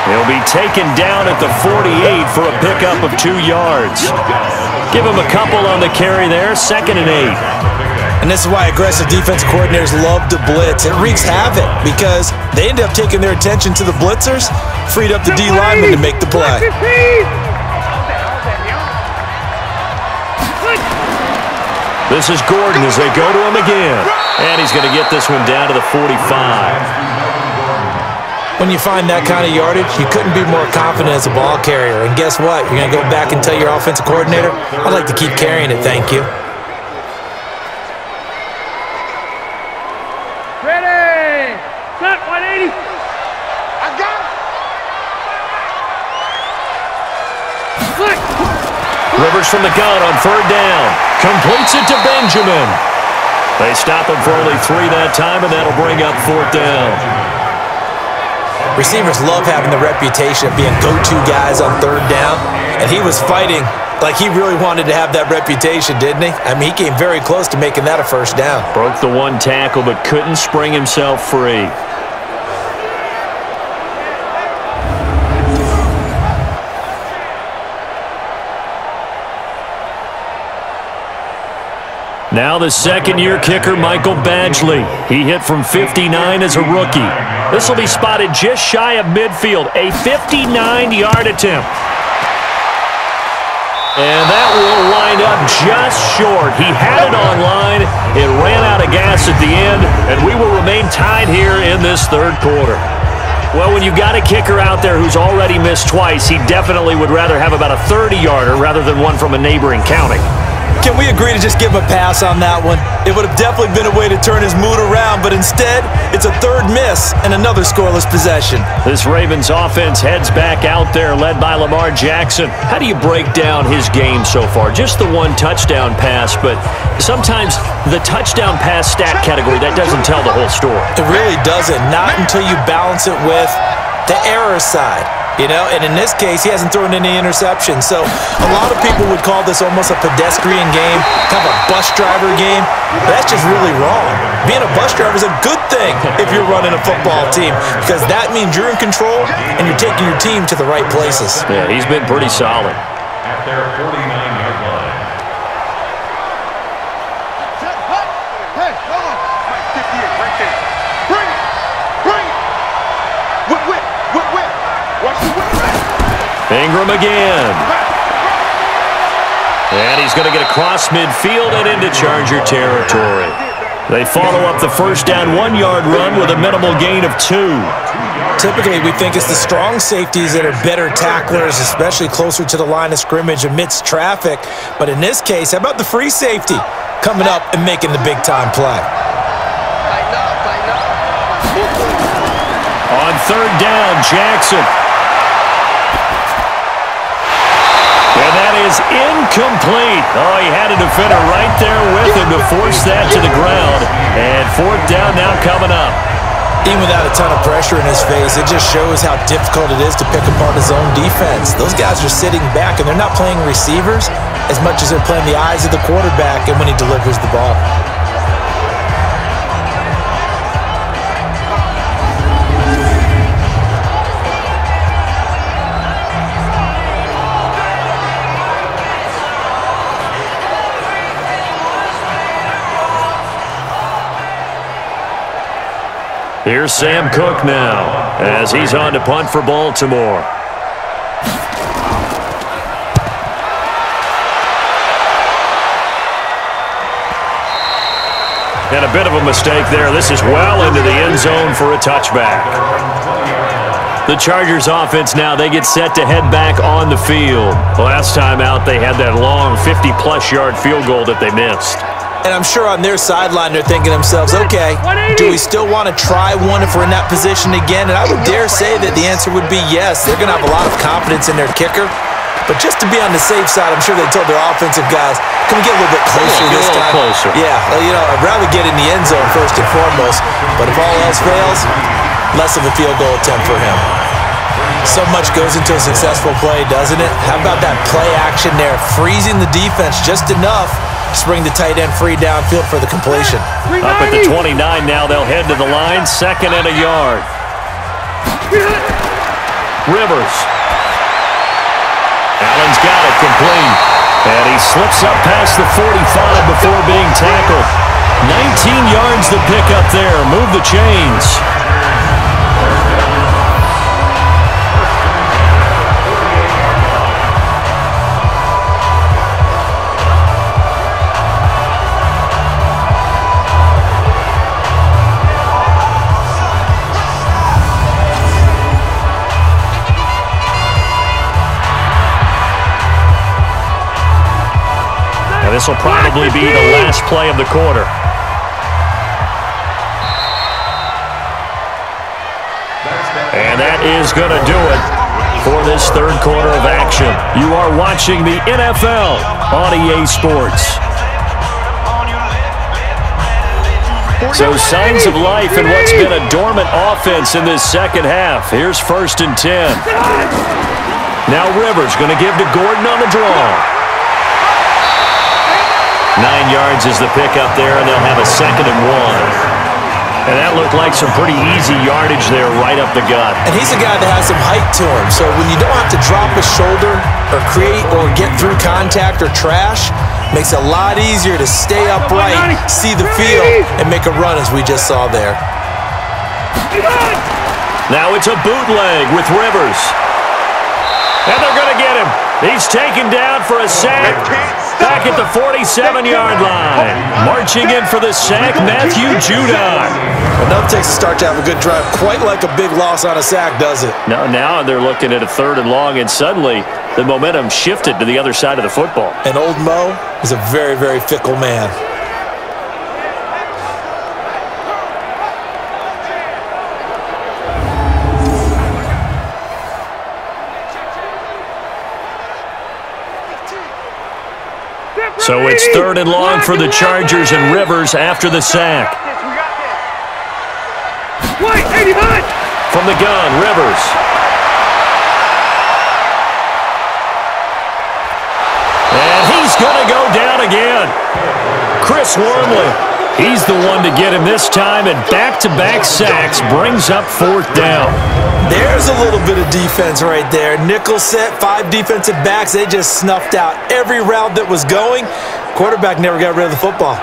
He'll be taken down at the 48 for a pickup of 2 yards. Give him a couple on the carry there, 2nd and 8. And this is why aggressive defense coordinators love to blitz. It wreaks havoc because they end up taking their attention to the blitzers, freed up the D lineman to make the play. This is Gordon as they go to him again. And he's going to get this one down to the 45. When you find that kind of yardage, you couldn't be more confident as a ball carrier. And guess what? You're going to go back and tell your offensive coordinator, I'd like to keep carrying it, thank you. Ready! Set 180! I got it! Rivers from the gun on 3rd down. Completes it to Benjamin. They stop him for only 3 that time, and that'll bring up 4th down. Receivers love having the reputation of being go-to guys on 3rd down, and he was fighting like he really wanted to have that reputation, didn't he? I mean, he came very close to making that a 1st down. Broke the 1 tackle, but couldn't spring himself free. Now the 2nd-year kicker, Michael Badgley. He hit from 59 as a rookie. This will be spotted just shy of midfield, a 59-yard attempt. And that will wind up just short. He had it on line. It ran out of gas at the end, and we will remain tied here in this 3rd quarter. Well, when you've got a kicker out there who's already missed twice, he definitely would rather have about a 30-yarder rather than one from a neighboring county. Can we agree to just give him a pass on that one? It would have definitely been a way to turn his mood around, but instead, it's a 3rd miss and another scoreless possession. This Ravens offense heads back out there, led by Lamar Jackson. How do you break down his game so far? Just the 1 touchdown pass, but sometimes the touchdown pass stat category, that doesn't tell the whole story. It really doesn't, not until you balance it with the error side. You know, and in this case, he hasn't thrown any interceptions. So a lot of people would call this almost a pedestrian game, kind of a bus driver game. But that's just really wrong. Being a bus driver is a good thing if you're running a football team because that means you're in control and you're taking your team to the right places. Yeah, he's been pretty solid. At their 49-yard line. Hey, hold on. 58 right there. Bring it. Bring it. Whip. Watch the whip. Ingram again. And he's going to get across midfield and into Charger territory. They follow up the first down 1-yard run with a minimal gain of 2. Typically, we think it's the strong safeties that are better tacklers, especially closer to the line of scrimmage amidst traffic. But in this case, how about the free safety coming up and making the big-time play? On 3rd down, Jackson. And that is incomplete. Oh, he had a defender right there with him to force that to the ground. And 4th down now coming up. Even without a ton of pressure in his face, it just shows how difficult it is to pick apart his own defense. Those guys are sitting back, and they're not playing receivers as much as they're playing the eyes of the quarterback and when he delivers the ball. Here's Sam Cook now as he's on to punt for Baltimore. And a bit of a mistake there. This is well into the end zone for a touchback. The Chargers offense now, they get set to head back on the field. Last time out, they had that long 50-plus yard field goal that they missed. And I'm sure on their sideline they're thinking to themselves, okay, do we still want to try one if we're in that position again? And I would dare say that the answer would be yes. They're going to have a lot of confidence in their kicker. But just to be on the safe side, I'm sure they told their offensive guys, can we get a little bit closer this time? Closer. Yeah, I'd rather get in the end zone first and foremost. But if all else fails, less of a field goal attempt for him. So much goes into a successful play, doesn't it? How about that play action there? Freezing the defense just enough to bring the tight end free downfield for the completion. Up at the 29 now, they'll head to the line, 2nd and a yard. Rivers. Allen's got it complete. And he slips up past the 45 before being tackled. 19 yards to pick up there. Move the chains. This will probably be the last play of the quarter. And that is going to do it for this third quarter of action. You are watching the NFL on EA Sports. So signs of life in what's been a dormant offense in this second half. Here's 1st and 10. Now Rivers going to give to Gordon on the draw. 9 yards is the pickup there, and they'll have a 2nd and 1. And that looked like some pretty easy yardage there right up the gut. And he's a guy that has some height to him, so when you don't have to drop a shoulder or create or get through contact or trash, makes it a lot easier to stay upright, see the field, and make a run as we just saw there. Now it's a bootleg with Rivers. And they're going to get him. He's taken down for a sack. Back at the 47-yard line. Marching in for the sack, Matthew Judon. Enough takes a start to have a good drive. Quite like a big loss on a sack, does it? Now they're looking at a 3rd and long, and suddenly the momentum shifted to the other side of the football. And old Mo is a very, very fickle man. So it's 3rd and long for the Chargers, and Rivers after the sack. From the gun, Rivers. And he's going to go down again. Chris Wormley, he's the one to get him this time, and back-to-back sacks brings up 4th down. There's a little bit of defense right there. Nickel set, 5 defensive backs. They just snuffed out every route that was going. Quarterback never got rid of the football.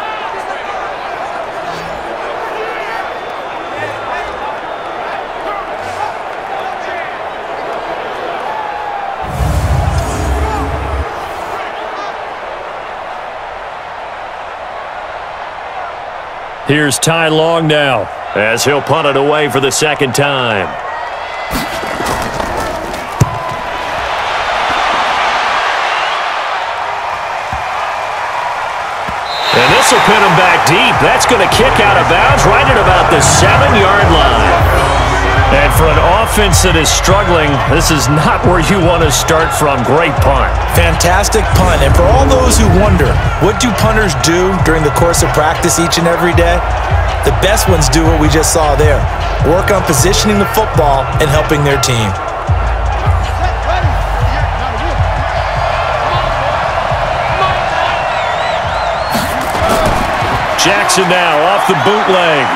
Here's Ty Long now as he'll punt it away for the 2nd time. And this will pin him back deep. That's going to kick out of bounds right at about the 7-yard line. And for an offense that is struggling, this is not where you want to start from. Great punt. Fantastic punt. And for all those who wonder, what do punters do during the course of practice each and every day? The best ones do what we just saw there. Work on positioning the football and helping their team. Jackson now off the bootleg.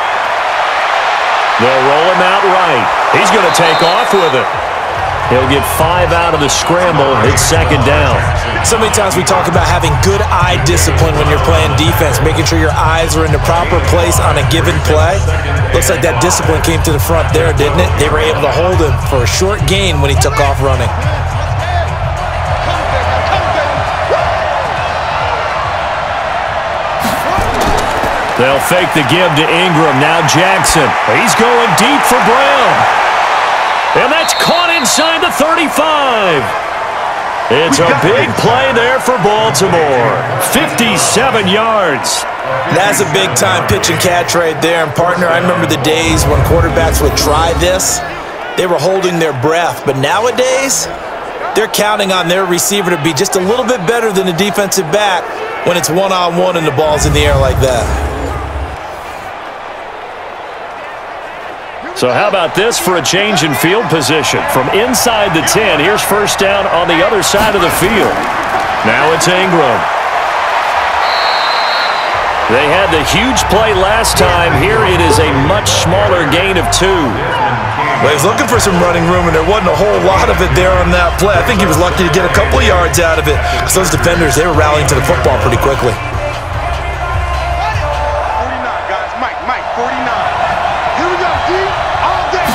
They'll roll him out right. He's going to take off with it. He'll get 5 out of the scramble. It's second down. So many times we talk about having good eye discipline when you're playing defense, making sure your eyes are in the proper place on a given play. Looks like that discipline came to the front there, didn't it? They were able to hold him for a short gain when he took off running. They'll fake the give to Ingram. Now Jackson. He's going deep for Brown. And that's caught inside the 35. It's a big play there for Baltimore. 57 yards. That's a big-time pitch and catch right there. And, partner, I remember the days when quarterbacks would try this. They were holding their breath. But nowadays, they're counting on their receiver to be just a little bit better than the defensive back when it's one-on-one and the ball's in the air like that. So how about this for a change in field position? From inside the 10, here's first down on the other side of the field. Now it's Ingram. They had the huge play last time. Here it is a much smaller gain of 2. Well, he was looking for some running room, and there wasn't a whole lot of it there on that play. I think he was lucky to get a couple of yards out of it. Because those defenders, they were rallying to the football pretty quickly. 49, guys. Mike, 49. Here we go, D. All day.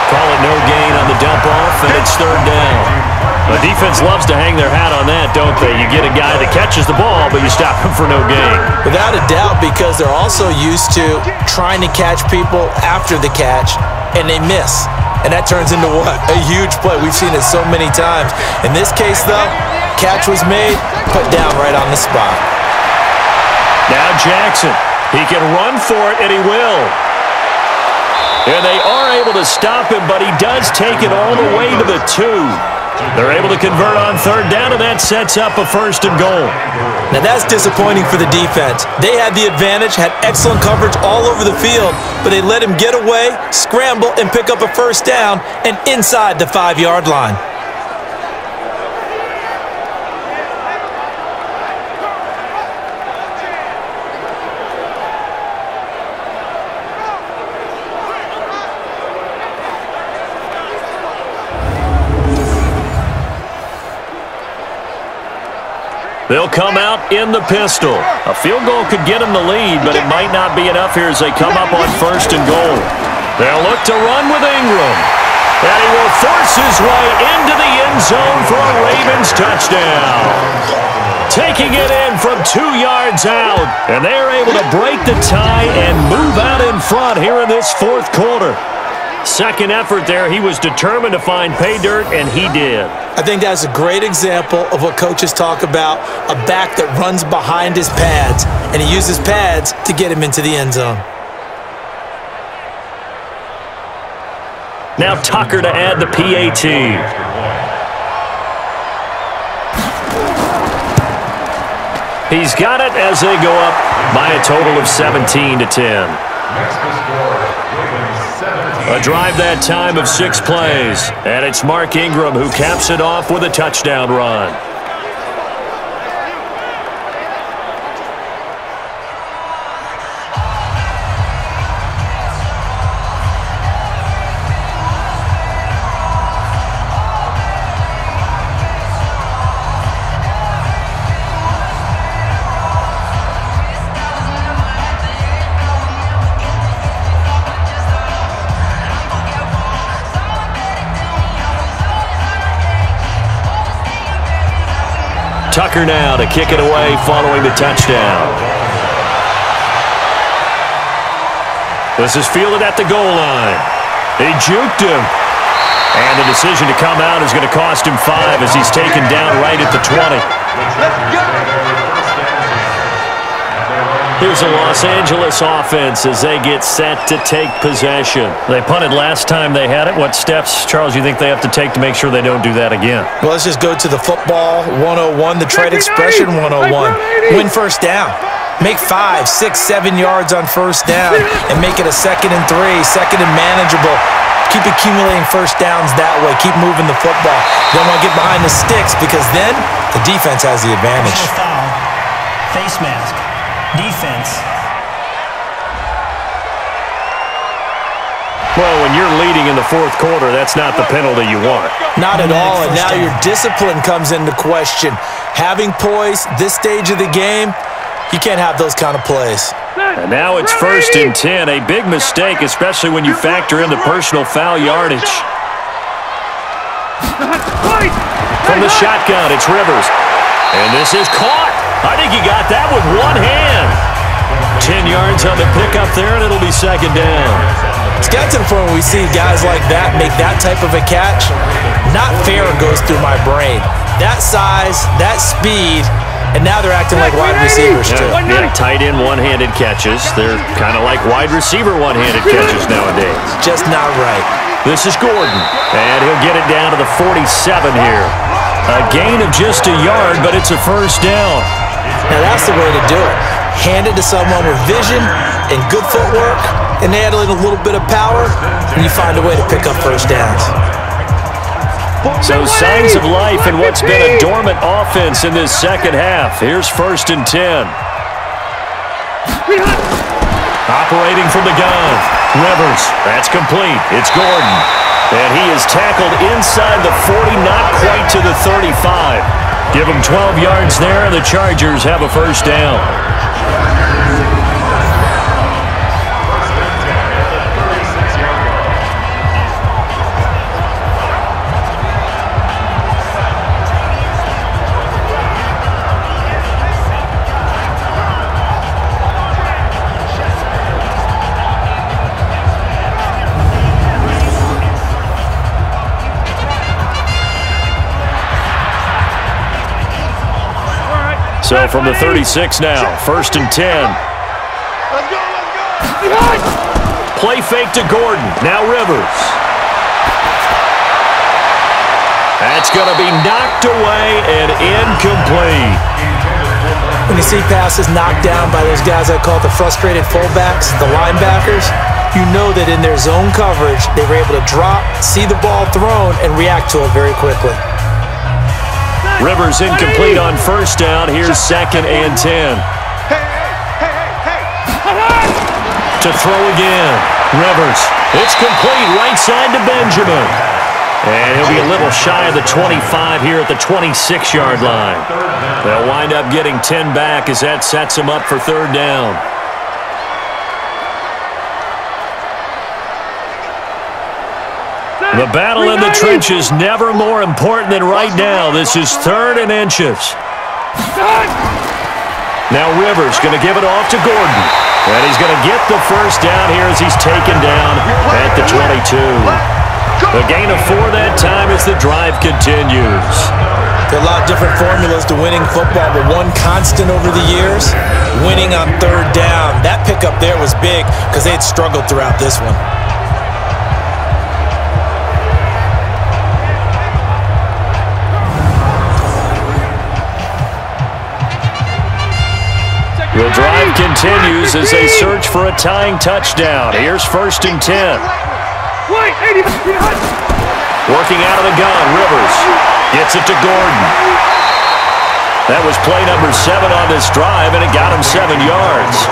Call it no gain on the dump off, and it's third down. The defense loves to hang their hat on that, don't they? You get a guy that catches the ball, but you stop him for no gain. Without a doubt, because they're also used to trying to catch people after the catch, and they miss. And that turns into what? A huge play. We've seen it so many times. In this case, though, catch was made, put down right on the spot. Now Jackson. He can run for it, and he will. And they are able to stop him, but he does take it all the way to the 2. They're able to convert on third down, and that sets up a first and goal. Now that's disappointing for the defense. They had the advantage, had excellent coverage all over the field, but they let him get away, scramble, and pick up a first down, and inside the 5-yard line. They'll come out in the pistol. A field goal could get them the lead, but it might not be enough here as they come up on first and goal. They'll look to run with Ingram. And he will force his way into the end zone for a Ravens touchdown. Taking it in from 2 yards out. And they're able to break the tie and move out in front here in this fourth quarter. Second effort there, he was determined to find pay dirt, and he did. I think that's a great example of what coaches talk about, a back that runs behind his pads, and he uses pads to get him into the end zone. Now Tucker to add the PAT. He's got it as they go up by a total of 17-10. A drive that time of 6 plays. And it's Mark Ingram who caps it off with a touchdown run. Tucker now to kick it away following the touchdown. This is fielded at the goal line. He juked him. And the decision to come out is going to cost him 5 as he's taken down right at the 20. Let's go. Here's a Los Angeles offense as they get set to take possession. They punted last time they had it. What steps, Charles, you think they have to take to make sure they don't do that again? Well, let's just go to the football 101, the trade expression 101. Win first down. Make 5, 6, 7 yards on first down and make it a 2nd and 3, second and manageable. Keep accumulating first downs that way. Keep moving the football. You don't want to get behind the sticks because then the defense has the advantage. Personal foul. Face mask. Defense. Well, when you're leading in the fourth quarter, that's not the penalty you want. Not at all, and now your discipline comes into question. Having poise this stage of the game, you can't have those kind of plays. And now it's 1st and 10, a big mistake, especially when you factor in the personal foul yardage. From the shotgun, it's Rivers. And this is caught. I think he got that with one hand. 10 yards on the pickup there, and it'll be 2nd down. It's got to the point where we see guys like that make that type of a catch. Not fair goes through my brain. That size, that speed, and now they're acting like wide receivers too. Yeah, tight end one-handed catches. They're kind of like wide receiver one-handed catches nowadays. Just not right. This is Gordon, and he'll get it down to the 47 here. A gain of just a yard, but it's a 1st down. Now that's the way to do it. Hand it to someone with vision and good footwork, and add a little bit of power, and you find a way to pick up 1st downs. So signs of life in what's been a dormant offense in this second half. Here's 1st and 10. Operating from the gun. Rivers. That's complete. It's Gordon. And he is tackled inside the 40, not quite to the 35. Give him 12 yards there, and the Chargers have a 1st down. So from the 36 now, 1st and 10. Let's go. Play fake to Gordon. Now Rivers. That's going to be knocked away and incomplete. When you see passes knocked down by those guys I call the frustrated fullbacks, the linebackers, you know that in their zone coverage, they were able to drop, see the ball thrown, and react to it very quickly. Rivers incomplete on 1st down. Here's 2nd and 10. To throw again. Rivers. It's complete right side to Benjamin. And he'll be a little shy of the 25 here at the 26-yard line. They'll wind up getting 10 back as that sets him up for 3rd down. The battle in the trenches never more important than right now. This is 3rd and inches. Now Rivers going to give it off to Gordon. And he's going to get the 1st down here as he's taken down at the 22. A gain of 4 that time as the drive continues. There are a lot of different formulas to winning football, but one constant over the years, winning on 3rd down. That pickup there was big because they had struggled throughout this one. The drive continues as they search for a tying touchdown. Here's 1st and 10. Working out of the gun, Rivers gets it to Gordon. That was play number 7 on this drive, and it got him 7 yards.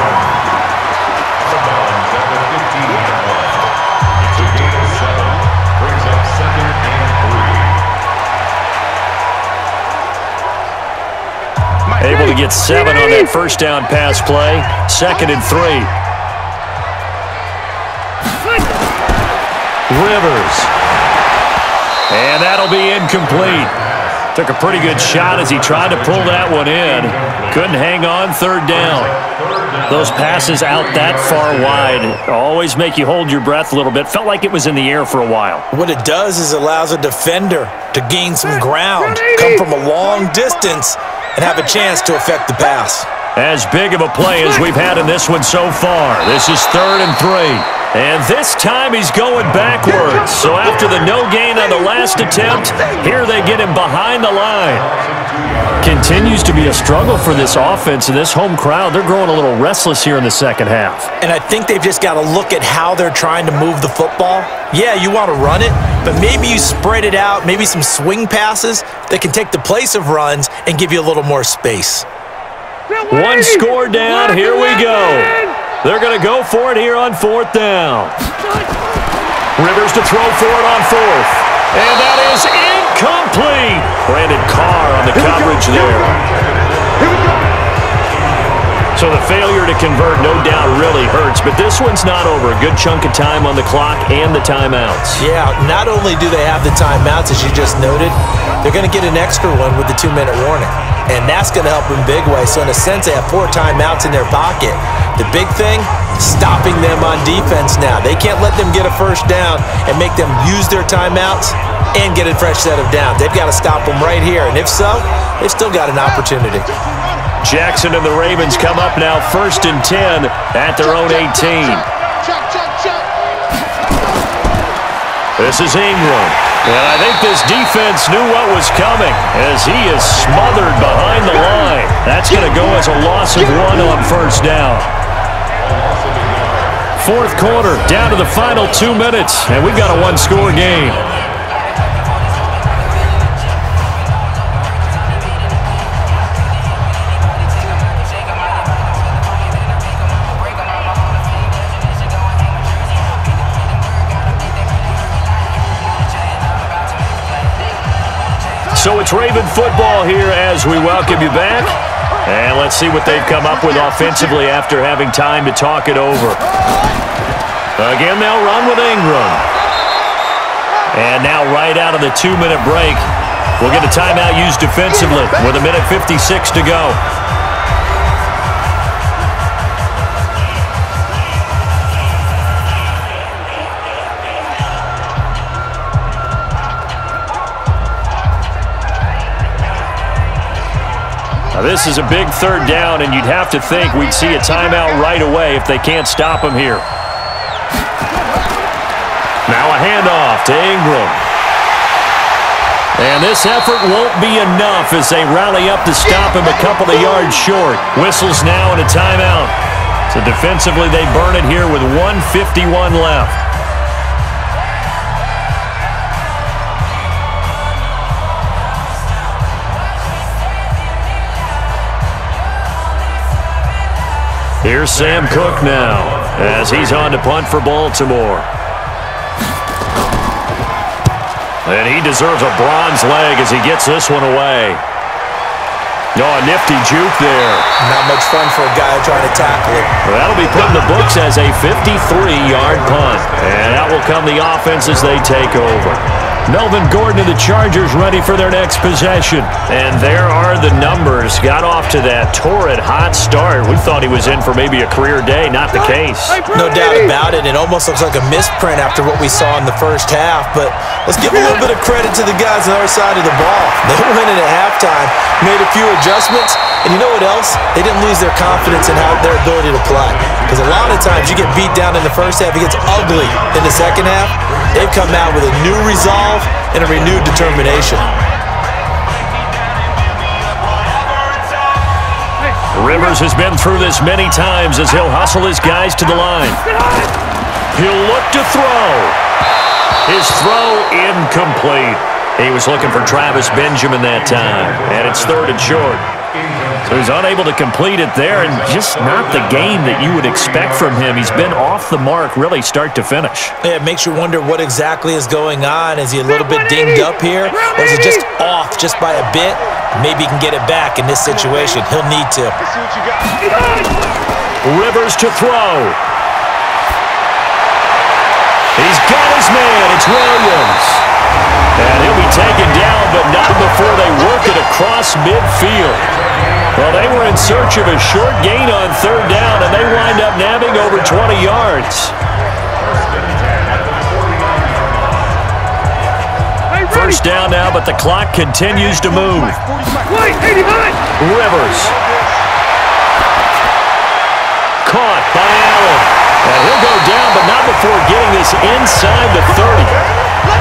Able to get 7 on that 1st down pass play. 2nd and 3. Rivers. And that'll be incomplete. Took a pretty good shot as he tried to pull that one in. Couldn't hang on. 3rd down. Those passes out that far wide always make you hold your breath a little bit. Felt like it was in the air for a while. What it does is allows a defender to gain some ground, come from a long distance, and have a chance to affect the pass. As big of a play as we've had in this one so far. This is 3rd and 3. And this time he's going backwards. So after the no gain on the last attempt, here they get him behind the line. Continues to be a struggle for this offense and this home crowd. They're growing a little restless here in the second half. And I think they've just got to look at how they're trying to move the football. Yeah, you want to run it, but maybe you spread it out, maybe some swing passes that can take the place of runs and give you a little more space. One score down, here we go. They're going to go for it here on 4th down. Rivers to throw for it on fourth. And that is incomplete. Brandon Carr on the coverage there. Here we go. So the failure to convert no doubt really hurts, but this one's not over. A good chunk of time on the clock and the timeouts. Yeah, not only do they have the timeouts, as you just noted, they're going to get an extra one with the 2-minute warning. And that's going to help in big way. So in a sense, they have 4 timeouts in their pocket. The big thing, stopping them on defense now. They can't let them get a first down and make them use their timeouts and get a fresh set of downs. They've got to stop them right here. And if so, they've still got an opportunity. Jackson and the Ravens come up now 1st and 10 at their own 18. This is Ingram. And I think this defense knew what was coming as he is smothered behind the line. That's going to go as a loss of 1 on 1st down. 4th quarter, down to the final 2 minutes, and we've got a 1-score game. So it's Raven football here as we welcome you back. And let's see what they've come up with offensively after having time to talk it over. Again, they'll run with Ingram. And now right out of the 2-minute break, we'll get a timeout used defensively with 1:56 to go. Now this is a big 3rd down, and you'd have to think we'd see a timeout right away if they can't stop him here. Now a handoff to Ingram. And this effort won't be enough as they rally up to stop him a couple of yards short. Whistles now and a timeout. So defensively they burn it here with 1:51 left. Here's Sam Cook now as he's on to punt for Baltimore. And he deserves a bronze leg as he gets this one away. Oh, a nifty juke there. Not much fun for a guy trying to tackle it. Well, that'll be put in the books as a 53-yard punt. And out will come the offense as they take over. Melvin Gordon and the Chargers ready for their next possession. And there are the numbers. Got off to that torrid hot start. We thought he was in for maybe a career day. Not the case. No doubt about it. It almost looks like a misprint after what we saw in the first half. But let's give a little bit of credit to the guys on the other side of the ball. They went in at halftime, made a few adjustments, and you know what else? They didn't lose their confidence in their ability to play. Because a lot of times you get beat down in the first half, it gets ugly in the second half. They've come out with a new resolve and a renewed determination. Rivers has been through this many times as he'll hustle his guys to the line. He'll look to throw. His throw incomplete. He was looking for Travis Benjamin that time, and it's 3rd and short. So he's unable to complete it there, and just not the game that you would expect from him. He's been off the mark really start to finish. Yeah, it makes you wonder what exactly is going on. Is he a little bit dinged up here, or is it just off just by a bit? Maybe he can get it back in this situation. He'll need to. Rivers to throw. He's got his man. It's Williams. And he'll be taken down, but not before they work it across midfield. Well, they were in search of a short gain on 3rd down, and they wind up nabbing over 20 yards. 1st down now, but the clock continues to move. Rivers. Caught by Allen. And he'll go down, but not before getting this inside the 30.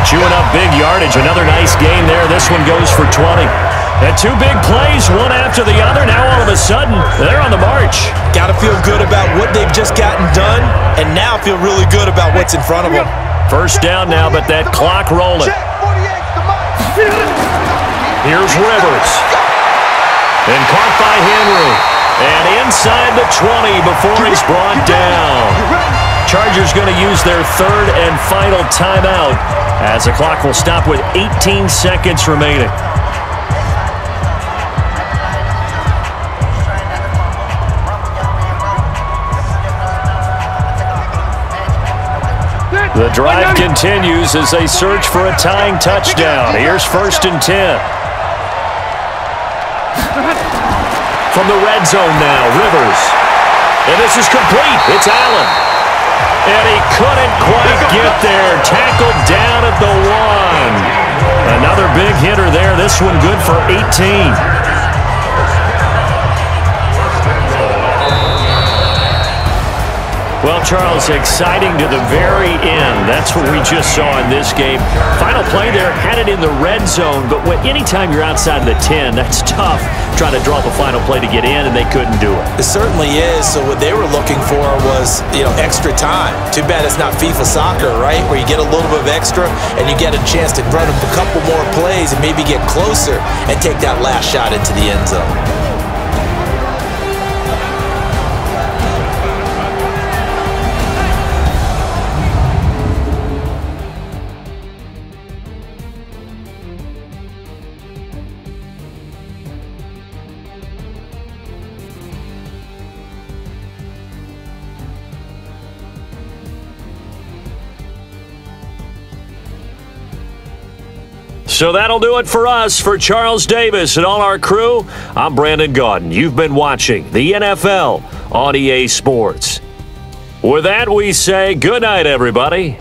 Chewing up big yardage. Another nice gain there. This one goes for 20. And 2 big plays, one after the other. Now all of a sudden, they're on the march. Got to feel good about what they've just gotten done, and now feel really good about what's in front of them. 1st down now, but that clock rolling. Here's Rivers. And caught by Henry. And inside the 20 before he's brought down. Chargers going to use their third and final timeout as the clock will stop with 18 seconds remaining. The drive continues as they search for a tying touchdown. Here's 1st and 10. From the red zone now, Rivers. And this is complete. It's Allen. And he couldn't quite get there. Tackled down at the 1. Another big hitter there. This one good for 18. Well, Charles, exciting to the very end. That's what we just saw in this game. Final play there, had it in the red zone, but anytime you're outside of the 10, that's tough trying to draw up a final play to get in, and they couldn't do it. It certainly is. So what they were looking for was, extra time. Too bad it's not FIFA soccer, right, where you get a little bit of extra and you get a chance to run up a couple more plays and maybe get closer and take that last shot into the end zone. So that'll do it for us. For Charles Davis and all our crew, I'm Brandon Gaudin. You've been watching the NFL on EA Sports. With that, we say good night, everybody.